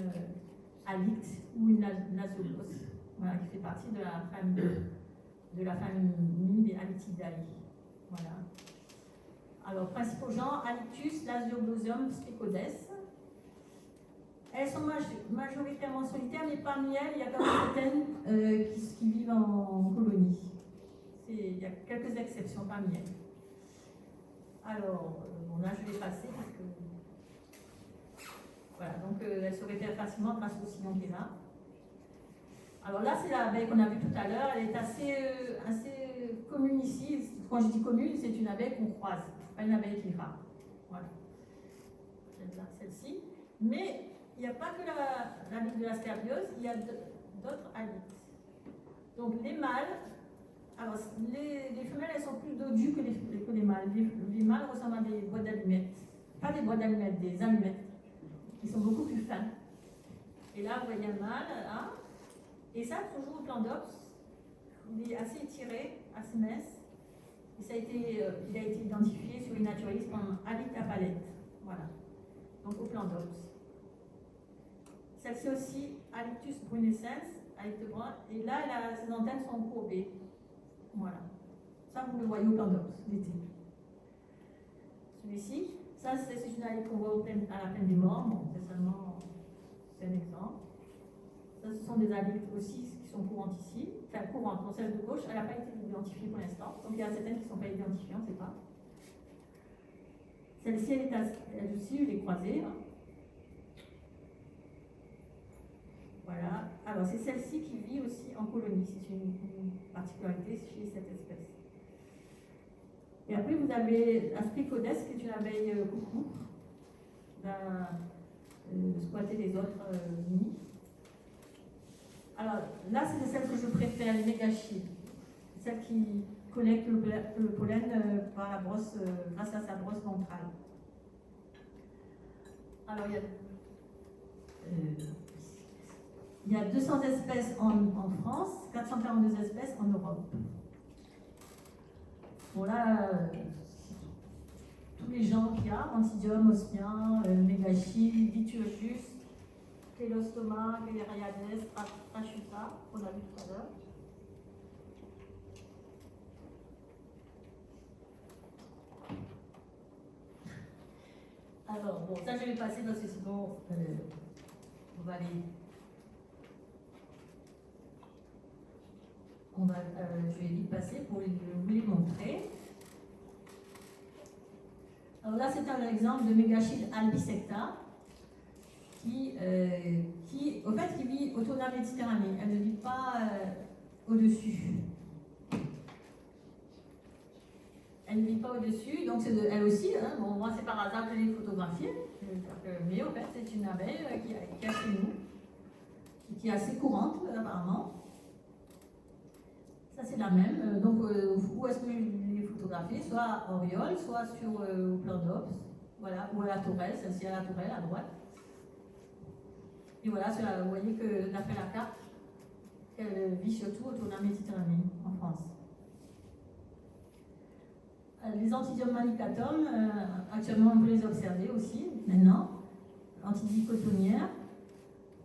halicte ou une nasolose, voilà, qui fait partie de la famille des Alictidae. Voilà. Alors, principaux genres, Halictus, Lasioglossum, Stricodes. Elles sont majoritairement solitaires, mais parmi elles, il y a quand même certaines qui vivent en colonie. Il y a quelques exceptions parmi elles. Alors, bon, là, je vais passer parce que... Voilà, donc elle se repère facilement grâce au sillon qui est là. Alors là, c'est l'abeille qu'on a vue tout à l'heure. Elle est assez commune ici. Quand je dis commune, c'est une abeille qu'on croise. C'est pas une abeille qui est rare. Voilà. Celle-ci. Mais il n'y a pas que l'halicte de la scabiose, il y a d'autres halictes. Donc les mâles, alors les femelles, elles sont plus dodues que les mâles. Les mâles ressemblent à des boîtes d'allumettes. Pas des boîtes d'allumettes, des allumettes, qui sont beaucoup plus fins. Et là, vous voyez un mâle, là. Et ça, toujours au plan d'Ops, il est assez étiré, assez mince. Et ça a été, il a été identifié sur les naturalistes comme halicte à palette. Voilà. Donc au plan d'Ops. Celle-ci aussi, Halictus brunescens, halicte brun. Et là, ses antennes sont courbées. Voilà. Ça, vous le voyez au plan d'Ops, l'été. Celui-ci, ça, c'est une halicte qu'on voit à la peine des morts. Bon, c'est un exemple. Ça, ce sont des halictes aussi qui sont courantes ici. Enfin, courantes. Pour celle de gauche, elle n'a pas été identifiée pour l'instant. Donc, il y a certaines qui ne sont pas identifiées, on ne sait pas. Celle-ci, elle aussi, je l'ai croisée. Voilà. Alors, c'est celle-ci qui vit aussi en colonie. C'est une particularité chez cette espèce. Et après, vous avez Astricodes, qui est une abeille coucou. Squatter les autres nids. Alors, là, c'est celle que je préfère, les mégachides. Celle qui collecte le pollen par la brosse, grâce à sa brosse ventrale. Alors, il y a 200 espèces en France, 442 espèces en Europe. Bon là, tous les genres qu'il y a, Antidium, Osmien, Mégachie, Viturgus, Clélostoma, Galeriades, Trachyta, qu'on a vu tout à l'heure. Alors, bon, ça je vais passer parce que sinon, on va aller... je vais vite passer pour vous les montrer. Alors là, c'est un exemple de Mégachide albisecta qui vit autour de la Méditerranée. Elle ne vit pas au-dessus. Elle ne vit pas au-dessus, donc c'est elle aussi. Hein, bon, moi, c'est par hasard que je l'ai photographiée. Mais en fait, c'est une abeille qui est chez nous, qui est assez courante, apparemment. Ça, c'est la même. Donc, où est-ce que je l'ai photographiée? Soit à Oriol, soit sur au plan d'Ops, voilà, ou à la tourelle, celle-ci à la tourelle, à droite. Et voilà, vous voyez que d'après la carte, qu'elle vit surtout autour de la Méditerranée, en France. Les Antidium manicatum, actuellement, on peut les observer aussi, maintenant. Antidicotonnière.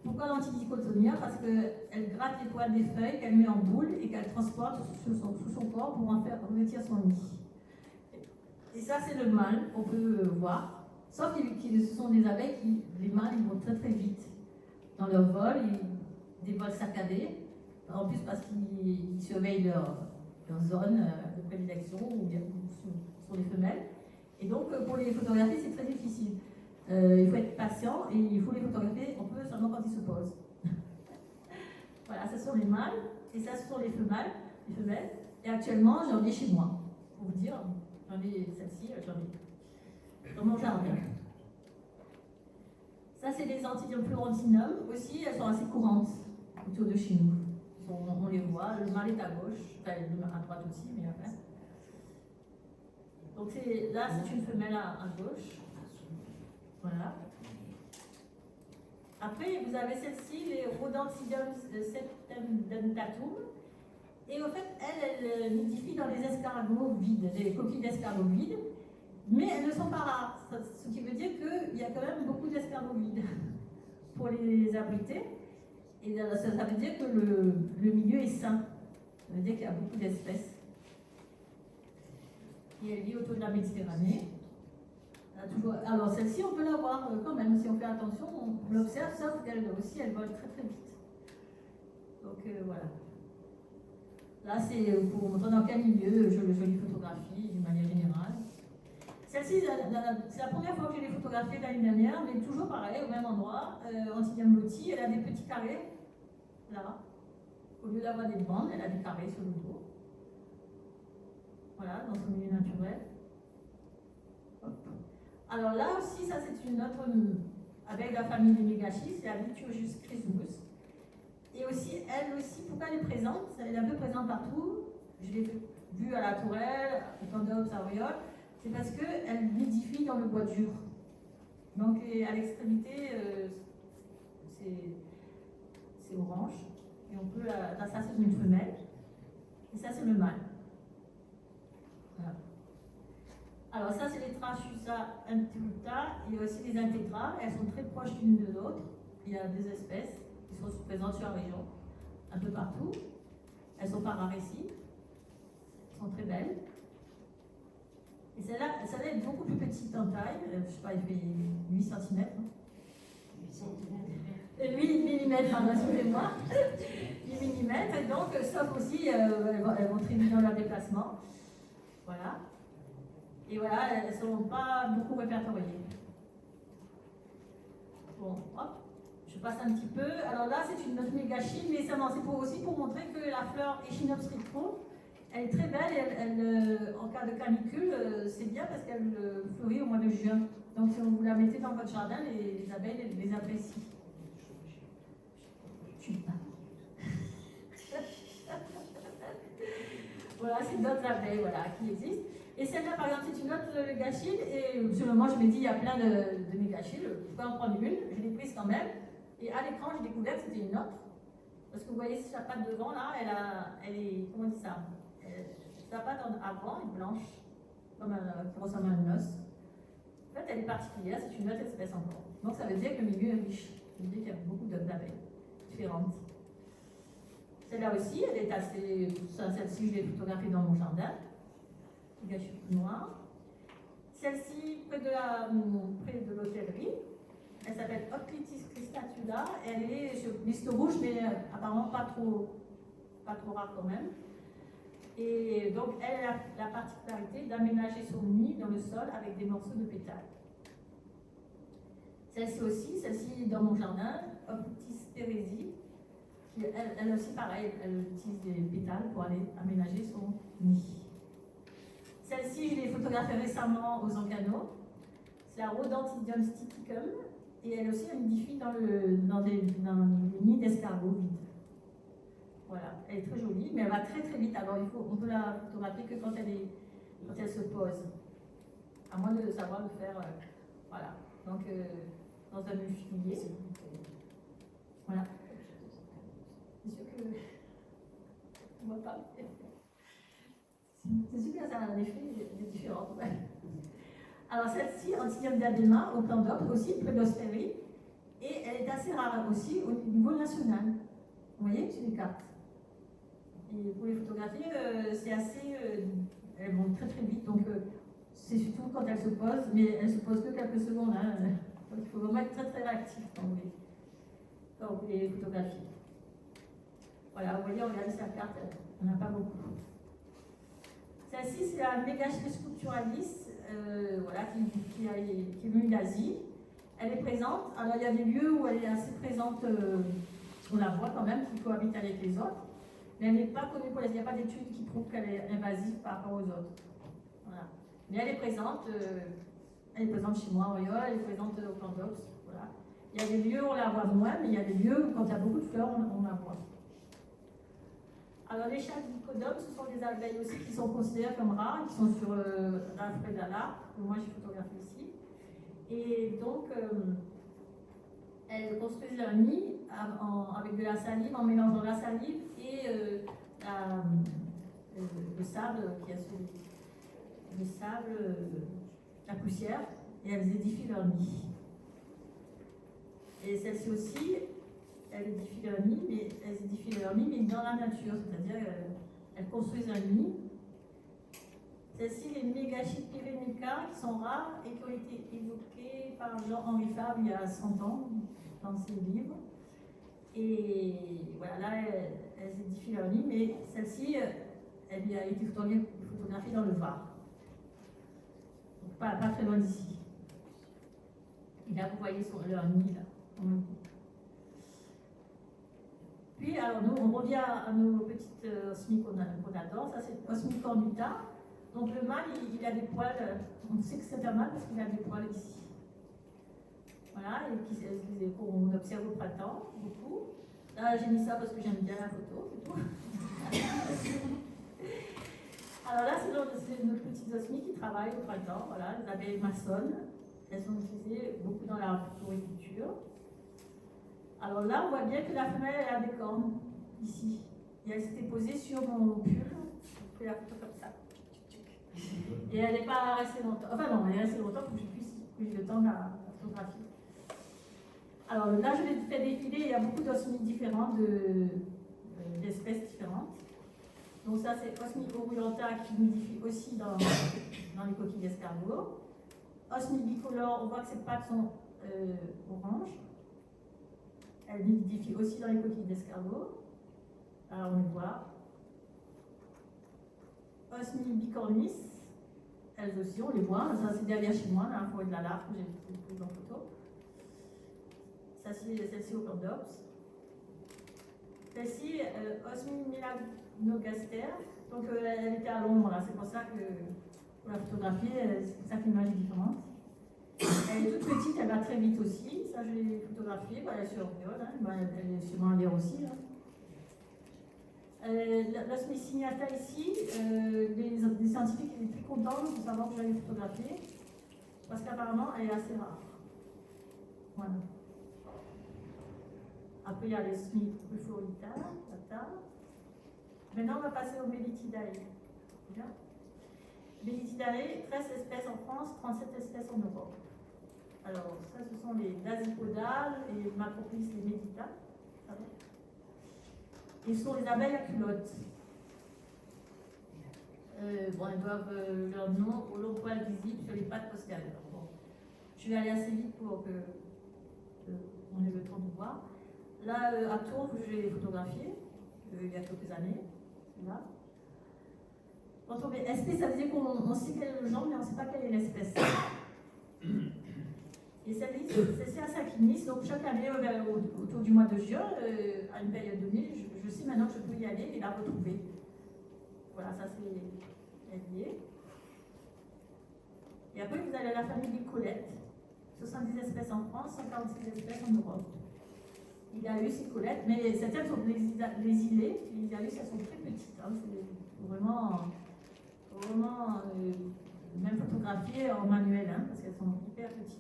Pourquoi l'antidicotonnière? Parce qu'elle gratte les poils des feuilles, qu'elle met en boule et qu'elle transporte sous son corps pour en faire revêtir son nid. Et ça, c'est le mâle qu'on peut voir. Sauf que ce sont des abeilles qui, les mâles, ils vont très très vite dans leur vol, des vols saccadés. En plus, parce qu'ils surveillent leur zone de prédilection ou bien sur les femelles. Et donc, pour les photographier, c'est très difficile. Il faut être patient et il faut les photographier, on peut seulement quand ils se posent. Voilà, ce sont les mâles et ça, ce sont les femelles. Et actuellement, j'en ai chez moi. Pour vous dire, j'en ai celle-ci, j'en ai dans mon jardin. Ça, c'est les Antidium florentinum aussi, elles sont assez courantes autour de chez nous. on les voit. Le mâle est à gauche, enfin le mâle à droite aussi, mais après. Donc là, c'est une femelle à gauche. Voilà. Après, vous avez celle-ci, les Rhodanthidium septendentatum. Et au fait, elle nidifie dans les escargots vides, les coquilles d'escargots vides, mais elles ne sont pas rares. Ce qui veut dire qu'il y a quand même beaucoup d'escargots vides pour les abriter. Et ça veut dire que le milieu est sain. Ça veut dire qu'il y a beaucoup d'espèces. Et elle vit autour de la Méditerranée. Alors celle-ci, on peut la voir quand même, si on fait attention, on l'observe, sauf qu'elle aussi, elle vole très très vite. Donc voilà. Là, c'est pour montrer dans quel milieu je les photographie d'une manière générale. Celle-ci, c'est la première fois que je l'ai photographiée l'année dernière, mais toujours pareil, au même endroit. Antidium loti, elle a des petits carrés, là. Au lieu d'avoir des bandes, elle a des carrés sur le dos. Voilà, dans son milieu naturel. Hop. Alors là aussi, ça c'est une autre, avec la famille des mégachis, c'est la Liturgus chrysmus. Et aussi, elle aussi, pourquoi elle est présente? Elle est un peu présente partout. Je l'ai vue à la tourelle, au Candops, à Oriol. C'est parce qu'elle nidifie dans le bois dur. Donc à l'extrémité, c'est orange. Et on peut, là, ça c'est une femelle. Et ça c'est le mâle. Voilà. Alors ça c'est les Trachusas inculta et aussi les Integra. Elles sont très proches l'une de l'autre. Il y a des espèces qui sont présentes sur la région, un peu partout. Elles sont pas rares ici. Elles sont très belles. Et celle-là est beaucoup plus petite en taille. Je ne sais pas, elle fait 8 cm. Hein. 8 mm, pardon, excusez-moi. 8 mm. Et donc, sauf aussi, elles vont très vite dans leur déplacement. Voilà. Et voilà, elles ne sont pas beaucoup répertoriées. Bon, hop. Je passe un petit peu. Alors là, c'est une autre mégachie, mais ça c'est aussi pour montrer que la fleur Echinops retro, elle est très belle et elle, en cas de canicule, c'est bien parce qu'elle fleurit au mois de juin. Donc si vous la mettez dans votre jardin, les abeilles les apprécient. Voilà, c'est d'autres abeilles voilà, qui existent. Et celle-là, par exemple, c'est une autre mégachile. Et sur le moment, je me dis, il y a plein de mégachiles. Je peux en prendre une. Je l'ai prise quand même. Et à l'écran, j'ai découvert que c'était une autre. Parce que vous voyez, sa patte devant, là, elle est, comment on dit ça? Sa patte avant est blanche, qui ressemble à un os. En fait, elle est particulière, c'est une autre espèce encore. Donc ça veut dire que le milieu est riche. Ça veut dire qu'il y a beaucoup d'abeilles différentes. Celle-là aussi, elle est assez... Celle-ci, je l'ai photographiée dans mon jardin. Gâchis noir. Celle-ci, près de l'hôtellerie. Elle s'appelle Oclitis cristatula. Elle est sur liste rouge, mais apparemment pas trop rare quand même. Et donc, elle a la particularité d'aménager son nid dans le sol avec des morceaux de pétales. Celle-ci aussi, dans mon jardin, Oclitis perezi. Elle aussi, pareil, elle utilise des pétales pour aller aménager son nid. Celle-ci, je l'ai photographiée récemment aux Ancano. C'est la Rhodanthidium stiticum. Et elle aussi, elle nidifie dans les nids d'escargots vides. Voilà, elle est très jolie, mais elle va très très vite. Alors, on peut la photographier que quand elle se pose. À moins de savoir le faire, voilà. Donc, dans un multiplié. Voilà. C'est sûr que... On ne voit pas. C'est sûr que ça a un effet différent. Alors celle-ci, Antidium diadema, au plan d'Op, aussi, près d'Ostéry, et elle est assez rare aussi au niveau national. Vous voyez, sur les cartes. Et pour les photographier, c'est assez... elles vont très très vite, donc c'est surtout quand elles se posent, mais elles se posent que quelques secondes. Hein, donc il faut vraiment être très très réactif quand vous les photographiez. Voilà, vous voyez, regardez sa carte, on n'a pas beaucoup. Celle-ci, c'est la Megachile structuralis, voilà, qui est venue d'Asie. Elle est présente. Alors, il y a des lieux où elle est assez présente, on la voit quand même, qui cohabite avec les autres. Mais elle n'est pas connue pour les... Il n'y a pas d'études qui prouvent qu'elle est invasive par rapport aux autres. Voilà. Mais elle est présente chez moi, en Oriol, elle est présente au Candops. Voilà. Il y a des lieux où on la voit moins, mais il y a des lieux où, quand il y a beaucoup de fleurs, on la voit. Alors les Chalicodomes, ce sont des abeilles aussi qui sont considérées comme rares, qui sont sur la forêt d'Ala, que moi j'ai photographié ici. Et donc, elles construisent leur nid avec de la salive, en mélangeant la salive et le sable qui est sur le sable, la poussière, et elles édifient leur nid. Et celles-ci aussi, elles édifient leur nid, mais dans la nature, c'est-à-dire elles construisent un nid. Celles-ci, les Megachipyrenica, qui sont rares et qui ont été évoquées par Jean-Henri Fabre il y a 100 ans dans ses livres. Et voilà, là, elles édifient leur nid, mais celle-ci, elle a été photographiée dans le Var. Donc, pas très loin d'ici. Et là, vous voyez leur nid, là. Puis, alors, nous, on revient à nos petites osmies qu'on adore. Ça, c'est Osmie cornuta. Donc, le mâle, il a des poils. On sait que c'est un mâle parce qu'il a des poils ici. Voilà, et qu'on observe au printemps, beaucoup. Là, j'ai mis ça parce que j'aime bien la photo, c'est tout. Alors là, c'est nos petites osmies qui travaillent au printemps. Voilà, les abeilles maçonnes. Elles sont utilisées beaucoup dans la floriculture. Alors là, on voit bien que la femelle elle a des cornes, ici. Et elle s'était posée sur mon pull. Je fais la photo comme ça. Et elle n'est pas restée longtemps. Enfin non, elle est restée longtemps pour que je puisse prendre le temps de la photographier. Alors là, je l'ai fait défiler. Il y a beaucoup d'osmies différentes, d'espèces différentes. Donc ça, c'est Osmie orulenta qui nidifie aussi dans les coquilles d'escargot. Osmie bicolore, on voit que ses pattes sont oranges. Elle nidifie aussi dans les coquilles d'escargot. Alors on les voit. Osmie bicornis, elles aussi, on les voit. Ça, c'est derrière chez moi, dans la forêt de la Larpe, que j'ai pris en photo. Celle-ci, Operdops. Celle-ci, Osmie melanogaster. Donc, elle était à l'ombre, là. C'est pour ça que, pour la photographier, c'est pour ça que l'image est différente. Elle est toute petite, elle va très vite aussi. Ça, je l'ai photographiée. Bah, elle est sur viol, hein. Elle est sûrement en l'air aussi. L'Osmie signata ici, les scientifiques étaient très contents de savoir que j'allais photographier parce qu'apparemment elle est assez rare. Voilà. Après il y a l'Osmie ruflorita, Maintenant on va passer au Melitidae. Melitidae, 13 espèces en France, 37 espèces en Europe. Alors ça ce sont les Dasipodales et Macroplis les Medita. Ils sont les abeilles à culottes. Bon, elles doivent leur nom au long poil visible sur les pattes postérieures. Bon. Je vais aller assez vite pour qu'on ait le temps de voir. Là, à Tours, je l'ai photographié il y a quelques années. Là. Quand on met espèce, ça veut dire qu'on sait quel est le genre, mais on ne sait pas quelle est l'espèce. Et celle-ci à Sakinis, donc chaque année, autour du mois de juin, à une période donnée, je sais maintenant que je peux y aller et la retrouver. Voilà, ça c'est lié. Et après, vous avez la famille des colettes. 70 espèces en France, 146 espèces en Europe. Il y a eu ces colettes, mais certaines sont les îlets. Les îlets, elles sont très petites. Hein, c'est vraiment même photographiées en manuel, hein, parce qu'elles sont hyper petites.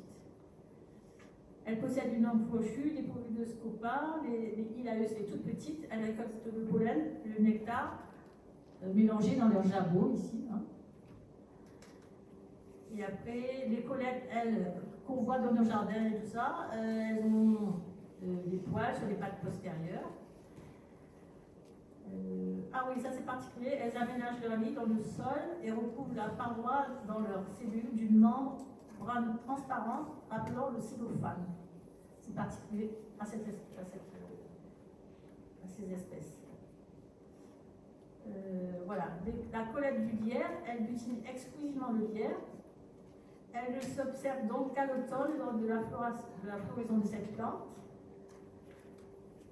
Elle possède une langue crochue, dépourvue de scopa, les Ilaeus, les toutes petites, elles récoltent le pollen, le nectar, mélangé dans leur jabot ici. Hein. Et après, les colettes, elles, qu'on voit dans nos jardins et tout ça, elles ont des poils sur les pattes postérieures. Ah oui, ça c'est particulier, elles aménagent leur nid dans le sol et recouvrent la paroi dans leurs cellules d'une membrane transparente appelant le cellophane. C'est particulier à ces espèces. Voilà, la colette du lierre, elle utilise exclusivement le lierre. Elle ne s'observe donc qu'à l'automne lors de la floraison de cette plante.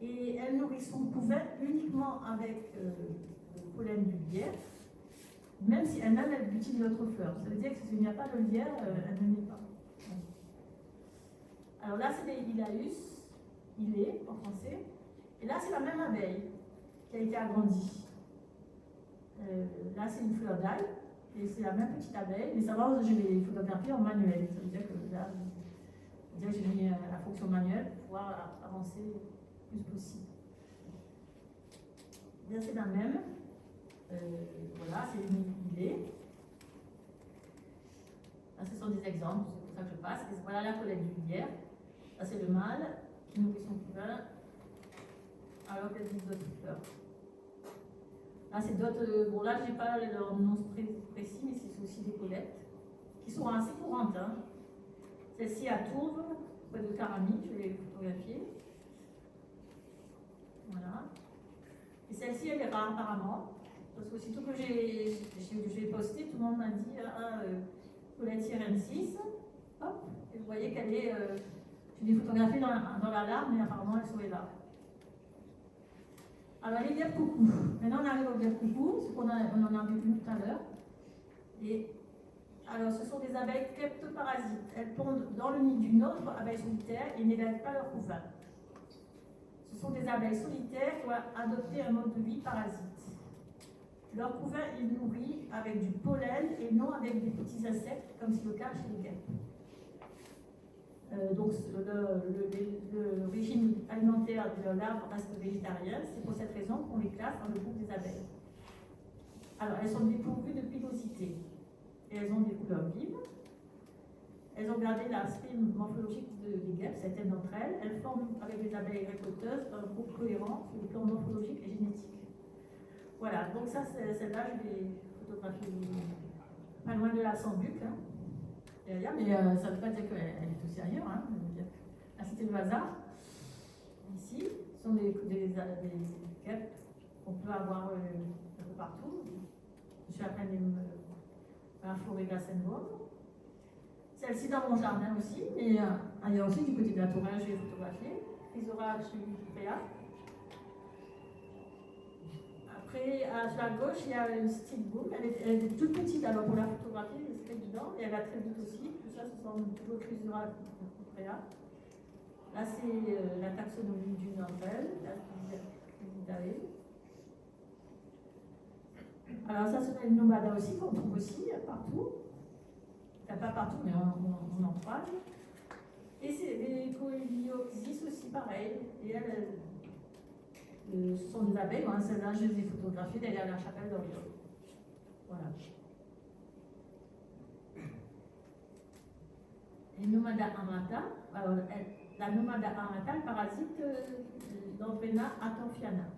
Et elle nourrit son couvert uniquement avec le pollen du lierre, même si elle-même elle utilise notre fleur. Ça veut dire que s'il n'y a pas de lierre, elle ne naît pas. Alors là, c'est des Ilaeus, ilés en français. Et là, c'est la même abeille qui a été agrandie. Là, c'est une fleur d'ail, et c'est la même petite abeille, mais ça va, je l'ai photographiée en manuel. Ça veut dire que là, j'ai mis la fonction manuelle pour pouvoir avancer le plus possible. Là, c'est la même. Voilà, c'est l'idée. Là, ce sont des exemples, c'est pour ça que je passe. Et voilà la collecte du lierre. Là, c'est le mâle qui nourrit son couvain alors qu'elle dit d'autres fleurs. Là, c'est d'autres. Bon, là, je n'ai pas leur nom précis, mais c'est aussi des collectes qui sont assez courantes. Hein. Celle-ci à Tourves, près de Caramie, je l'ai photographiée. Voilà. Et celle-ci, elle est rare apparemment. Parce qu'aussitôt que j'ai posté, tout le monde m'a dit collecte IRM6. Hop, et vous voyez qu'elle est. J'ai des photographies dans la larme, mais apparemment, elle serait là. Alors, les guêpes coucou. Maintenant, on arrive aux guêpes coucou, ce qu'on en a vu tout à l'heure. Et alors, ce sont des abeilles kleptoparasites. Elles pondent dans le nid d'une autre abeille solitaire et n'élèvent pas leur couvain. Ce sont des abeilles solitaires qui ont adopté un mode de vie parasite. Leur couvain est nourri avec du pollen et non avec des petits insectes, comme c'est le cas chez les guêpes. Donc le régime alimentaire de leur larve reste végétarien, c'est pour cette raison qu'on les classe dans le groupe des abeilles. Alors elles sont dépourvues de pilosité et elles ont des couleurs vives. Elles ont gardé l'aspect morphologique des guêpes, certaines d'entre elles. Elles forment avec les abeilles récolteuses un groupe cohérent sur le plan morphologique et génétique. Voilà, donc ça, celle-là, je l'ai photographiée pas loin de la Sambuc. Hein. Mais ça ne veut pas dire qu'elle est aussi ailleurs. Hein. Là, c'était le hasard. Ici, ce sont des guêpes qu'on peut avoir un peu partout. Je suis à peine dans la forêt de la Seine-Baume. Celle-ci dans mon jardin aussi, mais ailleurs aussi, du côté de la Touraine, j'ai photographié. Isora Chupéa. Après, sur la gauche, il y a une style boom. Elle est toute petite, alors pour la photographier, je serai dedans, et elle va très vite aussi. Tout ça, ce sont toujours Chrysura Chupéa. Là, c'est la taxonomie d'une d'entre elles, la Chrysidae. Alors, ça, c'est une nomada aussi, qu'on trouve aussi partout. Enfin, pas partout, mais on en croise. Et c'est les Coelioxys aussi, pareil. Et elles, ce sont des abeilles. Hein. Celle-là, je les ai photographiées derrière la chapelle d'Oriol. Voilà. Et Nomada amata. Alors, la Nomada amata, elle parasite d'Andrena atrophiana.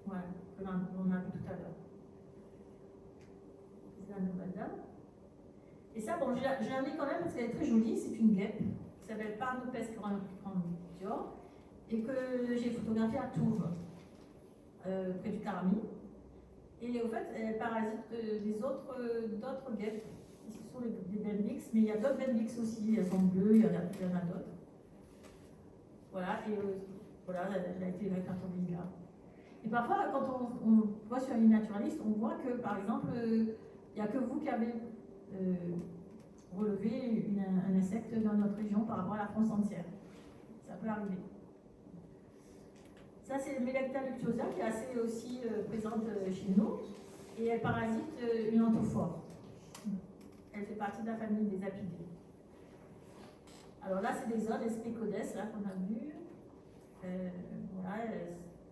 Voilà, que l'on a vu tout à l'heure. C'est la Nomada. Et ça, bon, je l'ai mis quand même parce qu'elle est très jolie. C'est une guêpe qui s'appelle Parnopes grandior et que j'ai photographiée à Tours, près du Caramie. Et au fait, elle parasite d'autres guêpes. Ce sont des Bendix, mais il y a d'autres Bendix aussi. Elles sont bleues, il y en a d'autres. Voilà, et voilà, elle a été répertoriée là. Et parfois, quand on voit sur une naturaliste, on voit que, par exemple, il n'y a que vous qui avez relevé un insecte dans notre région par rapport à la France entière. Ça peut arriver. Ça, c'est le Melecta luctuosa qui est assez aussi présente chez nous. Et elle parasite une anthophore. Elle fait partie de la famille des apidés. Alors là, c'est des zones Espicodes, là, qu'on a vu. Voilà,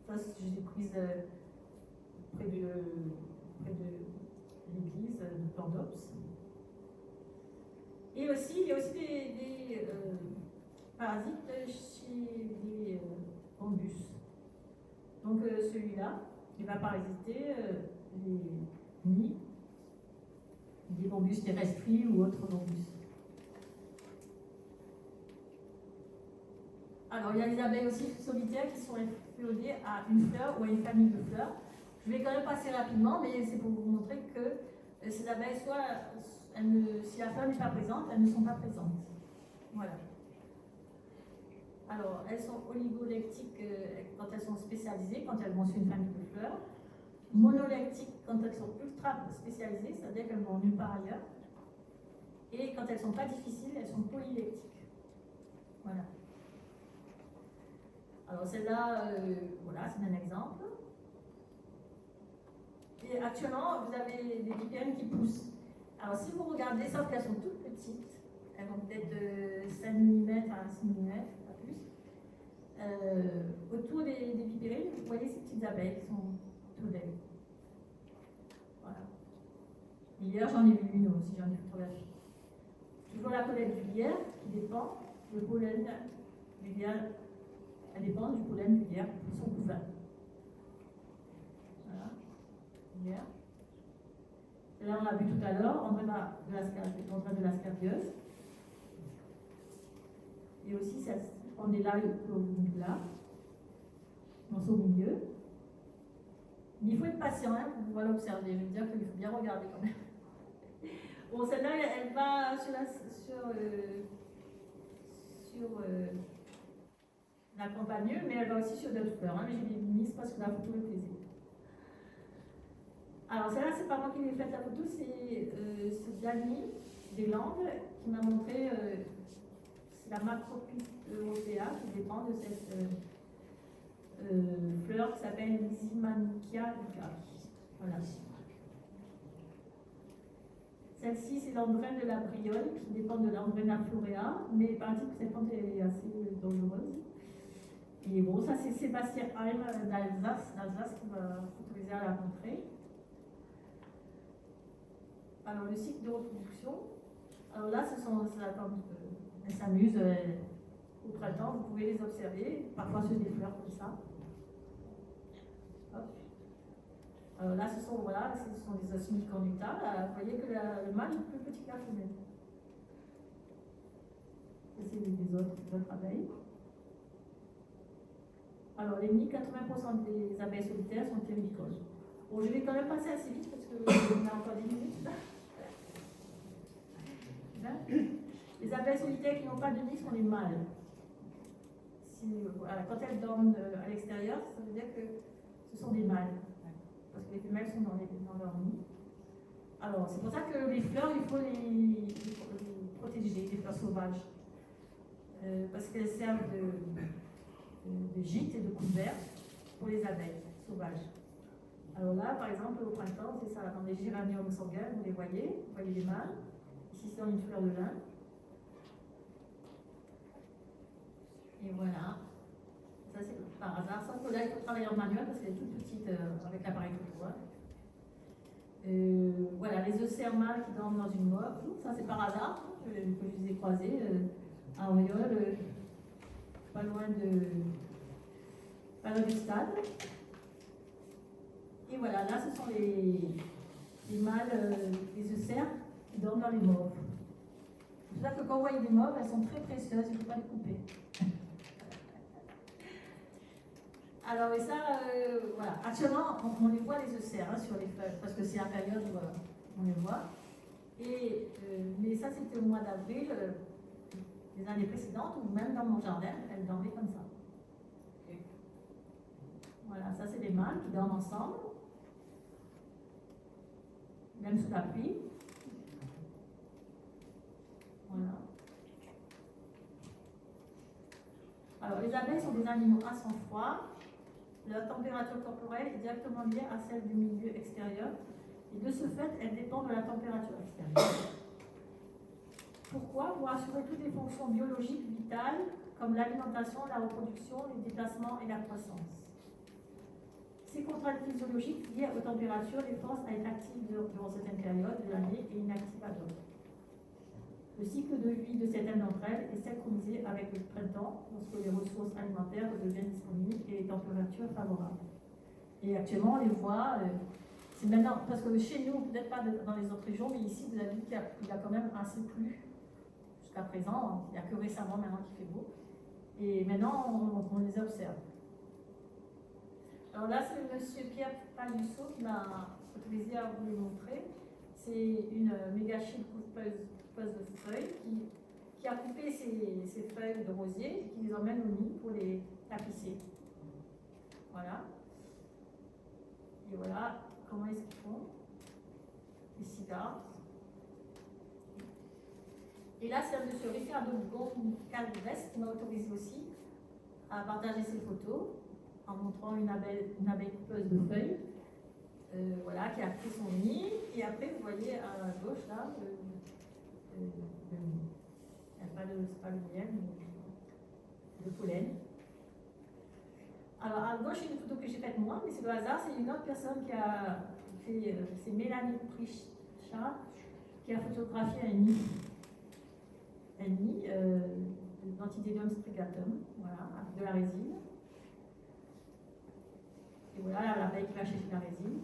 ça, je les ai prises près de l'église de Plandops. Et aussi, il y a aussi des parasites chez les bambus. Donc celui-là, il va parasiter les nids des bambus terrestris ou autres bambus. Alors, il y a les abeilles aussi solitaires qui sont féodées à une fleur ou à une famille de fleurs. Je vais quand même passer rapidement, mais c'est pour vous montrer que ces abeilles, si la fleur n'est pas présente, elles ne sont pas présentes. Voilà. Alors, elles sont oligolectiques quand elles sont spécialisées, quand elles vont sur une famille de fleurs. Monolectiques quand elles sont ultra spécialisées, c'est-à-dire qu'elles vont nulle part ailleurs. Et quand elles ne sont pas difficiles, elles sont polylectiques. Voilà. Alors celle-là, voilà, c'est un exemple. Et Et actuellement, vous avez des vipérines qui poussent. Alors, si vous regardez, sauf qu'elles sont toutes petites, elles vont peut-être 5 mm à 6 mm, pas plus. Autour des vipérines, vous voyez ces petites abeilles qui sont autour d'elles. Voilà. Hier, j'en ai vu une aussi, j'en ai photographié. Toujours la collecte du lierre qui dépend, le pollen du lierre, elle dépend du pollen du lierre pour son couvain. Voilà. Lierre. Et là, on l'a vu tout à l'heure, André de la scabieuse. Et aussi, on est là, là, dans son milieu. Mais il faut être patient hein, pour pouvoir l'observer. Je veux dire qu'il faut bien regarder quand même. Bon, celle-là, elle va sur la campanule, mais elle va aussi sur d'autres fleurs. Hein, mais j'ai mis parce que la photo me plaisait. Alors, celle-là, c'est pas moi qui ai fait la photo, c'est Dani des Landes qui m'a montré c'est la Macropis européa qui dépend de cette fleur qui s'appelle Lysimanichia lucaris. Voilà. Celle-ci, c'est l'andrène de la Briole qui dépend de l'andrène florea, mais il paraît que cette plante est assez dangereuse. Et bon, ça, c'est Sébastien Heim d'Alsace qui m'a autorisé à la montrer. Alors, le cycle de reproduction. Alors là, elles s'amusent au printemps, vous pouvez les observer, parfois sur des fleurs comme ça. Hop. Alors là, ce sont des osmies cornuta. Vous voyez que le mâle est plus petit que la femelle. Ça, c'est des autres abeilles. Alors, les 80% des abeilles solitaires sont terricoles. Bon, je vais quand même passer assez vite parce qu'on a encore 10 minutes. Les abeilles solitaires qui n'ont pas de nid sont les mâles. Quand elles dorment à l'extérieur, ça veut dire que ce sont des mâles. Parce que les femelles sont dans leur nid. Alors, c'est pour ça que les fleurs, il faut les protéger, les fleurs sauvages. Parce qu'elles servent de gîte et de couvert pour les abeilles sauvages. Alors là, par exemple, au printemps, c'est ça, dans les géraniums sanguins, vous voyez les mâles. Ici, c'est une fleur de lin. Et voilà. Ça, c'est par hasard. Sauf que là, il faut travailler en manuel parce qu'elle est toute petite avec l'appareil photo. Voilà, les œufs mâles qui dorment dans une mauve. Ça, c'est par hasard que je les ai croisés à Auriol, pas loin du stade. Et voilà, là, ce sont les mâles, les œufs qui dorment dans les mauves. C'est pour ça que quand vous voyez des mauves, elles sont très précieuses, il ne faut pas les couper. Alors, et ça, voilà. Actuellement, on les voit les œufs sur les feuilles, parce que c'est la période où on les voit. Mais ça, c'était au mois d'avril, les années précédentes, ou même dans mon jardin, elles dormaient comme ça. Voilà, ça, c'est les mâles qui dorment ensemble, même sous la pluie. Voilà. Alors, les abeilles sont des animaux à sang froid. Leur température corporelle est directement liée à celle du milieu extérieur. Et de ce fait, elles dépendent de la température extérieure. Pourquoi? Pour assurer toutes les fonctions biologiques vitales, comme l'alimentation, la reproduction, les déplacements et la croissance. Ces contraintes physiologiques liées aux températures les forcent à être actives durant certaines périodes de l'année et inactives à d'autres. Le cycle de vie de certaines d'entre elles est synchronisé avec le printemps, lorsque les ressources alimentaires deviennent disponibles et les températures favorables. Et actuellement, on les voit, c'est maintenant, parce que chez nous, peut-être pas dans les autres régions, mais ici, vous avez vu qu'il y a quand même assez plu jusqu'à présent. Il n'y a que récemment maintenant qu'il fait beau. Et maintenant, on les observe. Alors là, c'est M. Pierre Palusso qui m'a autorisé à vous les montrer. C'est une mégachile coupeuse de feuilles qui a coupé ces feuilles de rosier et qui les emmène au nid pour les tapisser. Voilà. Et voilà comment est-ce qu'ils font. Les cigares. Et là, c'est M. Ricardo Goncalves qui m'a autorisé aussi à partager ses photos en montrant une abeille coupeuse de feuilles. voilà, qui a fait son nid. Et après, vous voyez à gauche, là, le nid. C'est pas le miel, mais le pollen. Alors, à gauche, une photo que j'ai faite moi, mais c'est le hasard, c'est une autre personne qui a fait, c'est Mélanie Prichat, qui a photographié un nid, d'Antidedium strigatum, voilà, avec de la résine. Et voilà l'abeille qui va chercher la résine.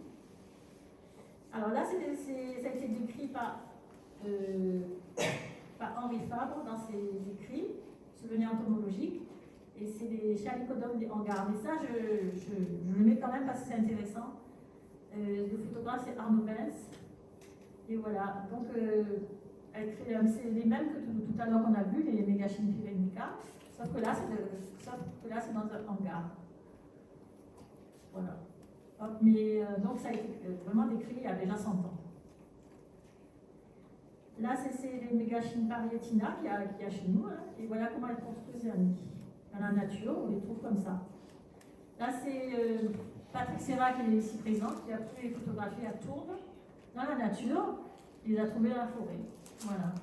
Alors là, ça a été décrit par Henri Fabre dans ses écrits, souvenirs entomologiques. Et c'est les Chalicodomes des hangars. Mais ça, je le mets quand même parce que c'est intéressant. Le photographe, c'est Arnaud Benz. Et voilà. Donc, c'est les mêmes que tout à l'heure qu'on a vu, les Megachine pyrenica. Sauf que là, c'est dans un hangar. Voilà. Hop, mais donc, ça a été vraiment décrit il y a déjà 100 ans. Là, c'est les Megachine parietina qu'il y a chez nous. Hein. Et voilà comment elles construisent un nid. Dans la nature, on les trouve comme ça. Là, c'est Patrick Serra qui est ici présent, qui a pris les photographies à Tourbe, dans la nature. Il les a trouvées dans la forêt. Voilà.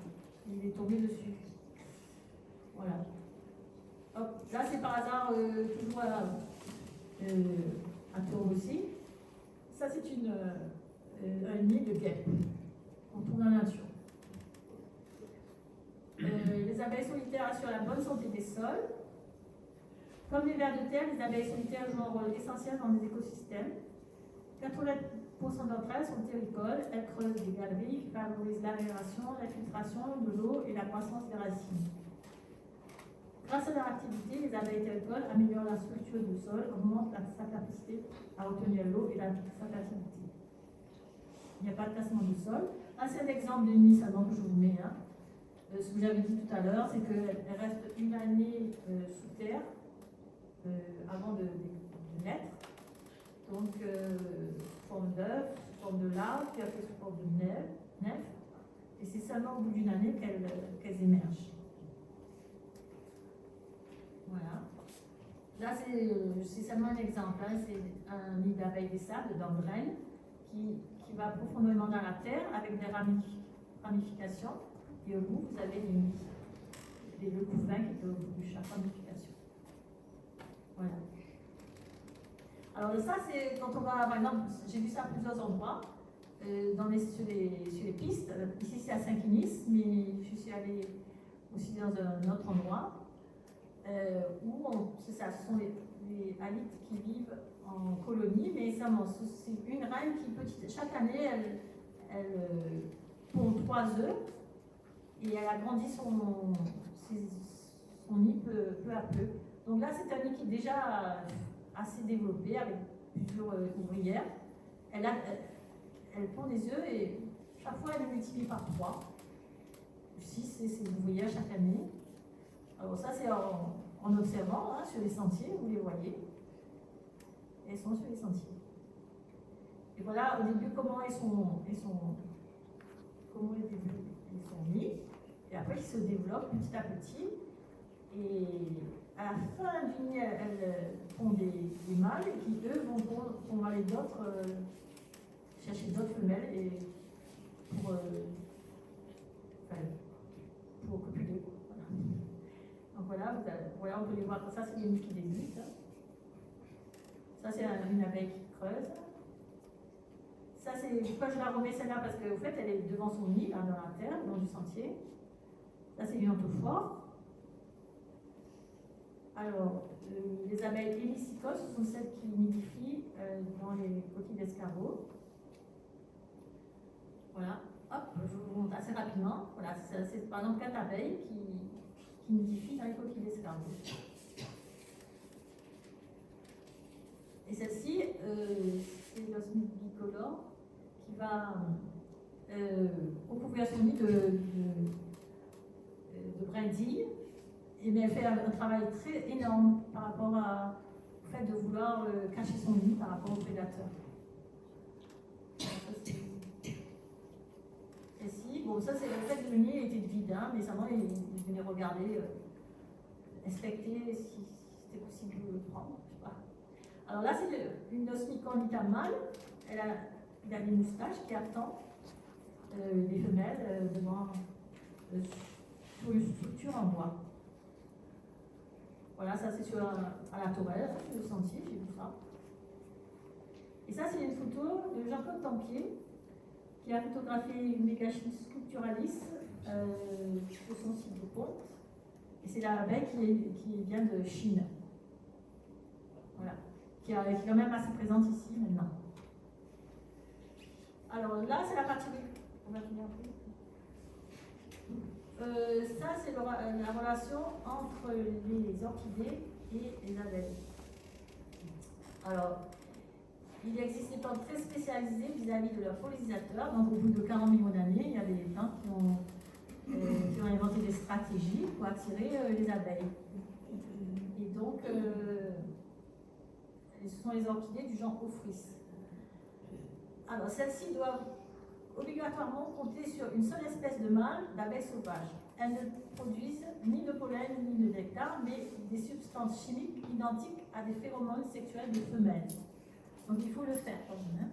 Il est tombé dessus. Voilà. Hop. Là, c'est par hasard toujours à Tourbe aussi. Ça, c'est un nid de guêpe qu'on trouve dans la nature. Les abeilles solitaires assurent la bonne santé des sols. Comme les vers de terre, les abeilles solitaires jouent un rôle essentiel dans les écosystèmes. 80% d'entre elles sont terricoles. Elles creusent des galeries qui favorisent l'aération, l'infiltration de l'eau et la croissance des racines. Grâce à leur activité, les abeilles terricoles améliorent la structure du sol, augmentent sa capacité à retenir l'eau et sa fertilité. Il n'y a pas de tassement du sol. Un seul exemple de nid seulement que je vous mets. Hein. Ce que j'avais dit tout à l'heure, c'est qu'elle reste une année sous terre. Avant de naître, donc sous forme d'œuf, sous forme de larve, puis après sous forme de nef, et c'est seulement au bout d'une année qu'elles émergent. Voilà. Là, c'est seulement un exemple, hein. C'est un nid d'abeilles des sables, d'embrène, qui va profondément dans la terre avec des ramifications, et au bout, vous avez le couvain qui est au bout de chaque ramification. Voilà. Alors ça, c'est quand on va, par exemple, j'ai vu ça à plusieurs endroits, sur les pistes. Ici, c'est à Saint-Quinis, mais je suis allée aussi dans un autre endroit, où c'est ça, ce sont les halites qui vivent en colonie, mais c'est une reine qui, chaque année, elle pond 3 œufs, et elle agrandit son nid peu à peu. Donc là, c'est un nid qui est déjà assez développé avec plusieurs ouvrières. Elle pond des œufs et chaque fois, elle les multiplie par 3. 6, c'est ses ouvrières chaque année. Alors ça, c'est en observant hein, sur les sentiers, vous les voyez. Elles sont sur les sentiers. Et voilà, au début, comment elles sont mis. Et après, ils se développent petit à petit. Et à la fin du nid, elles font des mâles qui, eux, vont aller chercher d'autres femelles et pour occuper d'eux. Voilà. Donc voilà, on peut les voir comme ça, c'est les nids qui débutent. Ça, c'est une abeille qui creuse. Ça, c'est pourquoi je la remets celle-là, parce qu'en fait, elle est devant son nid, là, dans la terre, dans du sentier. Là, c'est une anthophore. Alors, les abeilles hélicicos, ce sont celles qui nidifient dans les coquilles d'escargot. Voilà, hop, je vous montre assez rapidement. Voilà, c'est par exemple 4 abeilles qui nidifient dans les coquilles d'escargot. Et celle-ci, c'est l'osmite bicolore qui va recouvrir son nid de brindilles. Mais elle fait un travail très énorme par rapport au fait de vouloir cacher son nid par rapport aux prédateurs. Celle-ci, bon, ça c'est le fait que le nid était vide, hein, mais seulement il venait regarder, inspecter si c'était possible de le prendre. Je sais pas. Alors là, c'est une osmicordita mâle. Elle a il a des moustaches qui attendent les femelles devant sur une structure en bois. Voilà, ça c'est à la Tourelle, sur le sentier, j'ai vu ça. Et ça c'est une photo de Jean-Claude Tempier qui a photographié une mégachine structuralis de son site de compte. Et c'est l'abeille qui vient de Chine. Voilà. Qui est quand même assez présente ici maintenant. Alors là, c'est la partie. On va finir après. Ça, c'est la relation entre les orchidées et les abeilles. Alors, il existe des plantes très spécialisées vis-à-vis de leurs pollinisateurs. Donc, au bout de 40 millions d'années, il y a des plantes qui ont inventé des stratégies pour attirer les abeilles. Et donc, ce sont les orchidées du genre Ophrys. Alors, celles-ci doivent obligatoirement compter sur une seule espèce de mâle d'abeilles sauvages. Elles ne produisent ni de pollen ni de nectar, mais des substances chimiques identiques à des phéromones sexuels de femelles. Donc il faut le faire quand même.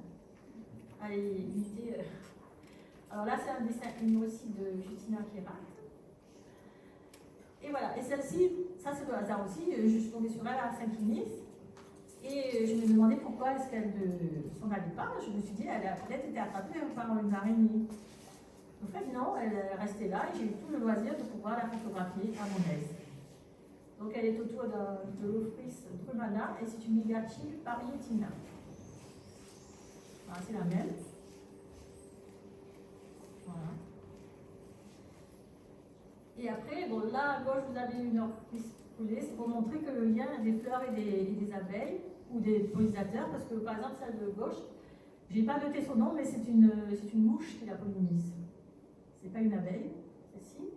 Allez, éviter. Alors là, c'est un dessin animé aussi de Justina Pierrat. Et voilà, et celle-ci, ça c'est le hasard aussi, je suis tombée sur elle à Saint-Clinis. Et je me demandais pourquoi est-ce qu'elle ne s'en allait pas. Je me suis dit, elle a peut-être été attrapée par une araignée. En fait, non, elle est restée là et j'ai eu tout le loisir de pouvoir la photographier à mon aise. Donc, elle est autour de l'Ophrys drumana et c'est une mégachile parietina. Voilà, c'est la même. Voilà. Et après, bon, là à gauche, vous avez une Ophrys coulée. C'est pour montrer que le lien des fleurs et des abeilles ou des pollinisateurs, parce que par exemple, celle de gauche, je n'ai pas noté son nom, mais c'est une mouche qui la pollinise. C'est pas une abeille, celle-ci.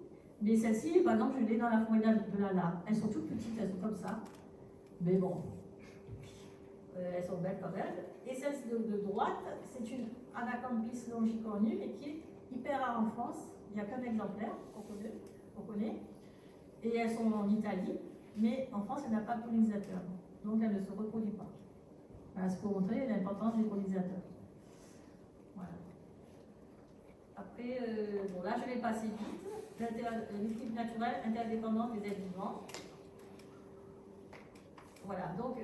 Mais celle-ci, par exemple, je l'ai dans la forêt de la Lare. Elles sont toutes petites, elles sont comme ça. Mais bon, elles sont belles quand même. Et celle de droite, c'est une Anacampis longicornum, et qui est hyper rare en France. Il n'y a qu'un exemplaire qu'on connaît. Et elles sont en Italie, mais en France, elle n'a pas de pollinisateur. Donc, elle ne se reproduit pas. Voilà, c'est pour montrer l'importance des pollinisateurs. Voilà. Après, bon, là, je vais passer vite. L'équilibre naturel interdépendant des êtres vivants. Voilà, donc,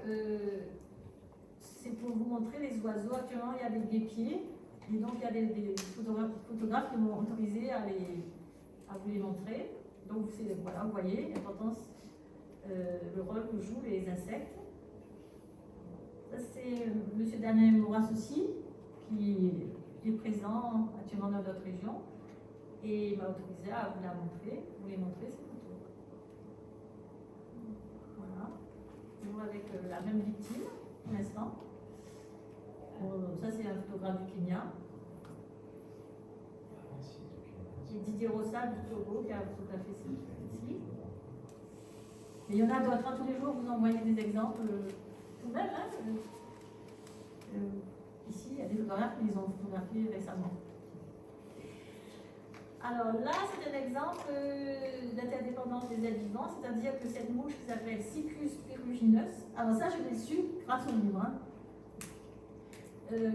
c'est pour vous montrer les oiseaux. Actuellement, il y a des guêpiers. Et donc, il y a des photographes qui m'ont autorisé à vous les montrer. Donc, voilà, vous voyez l'importance, le rôle que jouent les insectes. Ça, c'est M. Daniel Moras aussi, qui est présent actuellement dans notre région. Et il m'a autorisé à vous les montrer ces photos. Voilà. Toujours avec la même victime, pour l'instant. Ça, c'est un photographe du Kenya. C'est Didier Rossa du Togo qui a photographié ici. Mais il y en a d'autres. Tous les jours, vous envoyez des exemples tout même. Hein, ici, il y a des photographes qui les ont photographiés récemment. Alors là, c'est un exemple d'interdépendance des êtres vivants, c'est-à-dire que cette mouche qui s'appelle Cyclus peruginus. Alors ça, je l'ai su grâce au livre. Hein.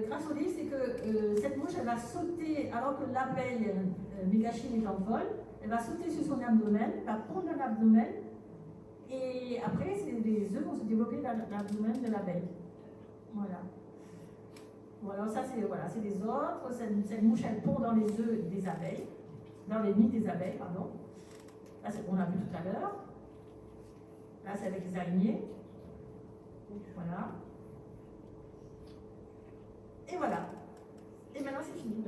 Grâce au livre, c'est que cette mouche, elle va sauter, alors que l'abeille mégachile est en vol, elle va sauter sur son abdomen, elle va pondre l'abdomen, et après, les œufs vont se développer dans l'abdomen de l'abeille. Voilà. Bon, alors ça, c'est des autres. Cette mouche, elle pond dans les œufs des abeilles, dans les nids des abeilles, pardon. Là, c'est ce qu'on a vu tout à l'heure. Là, c'est avec les araignées. Voilà. Et voilà. Et maintenant, c'est fini.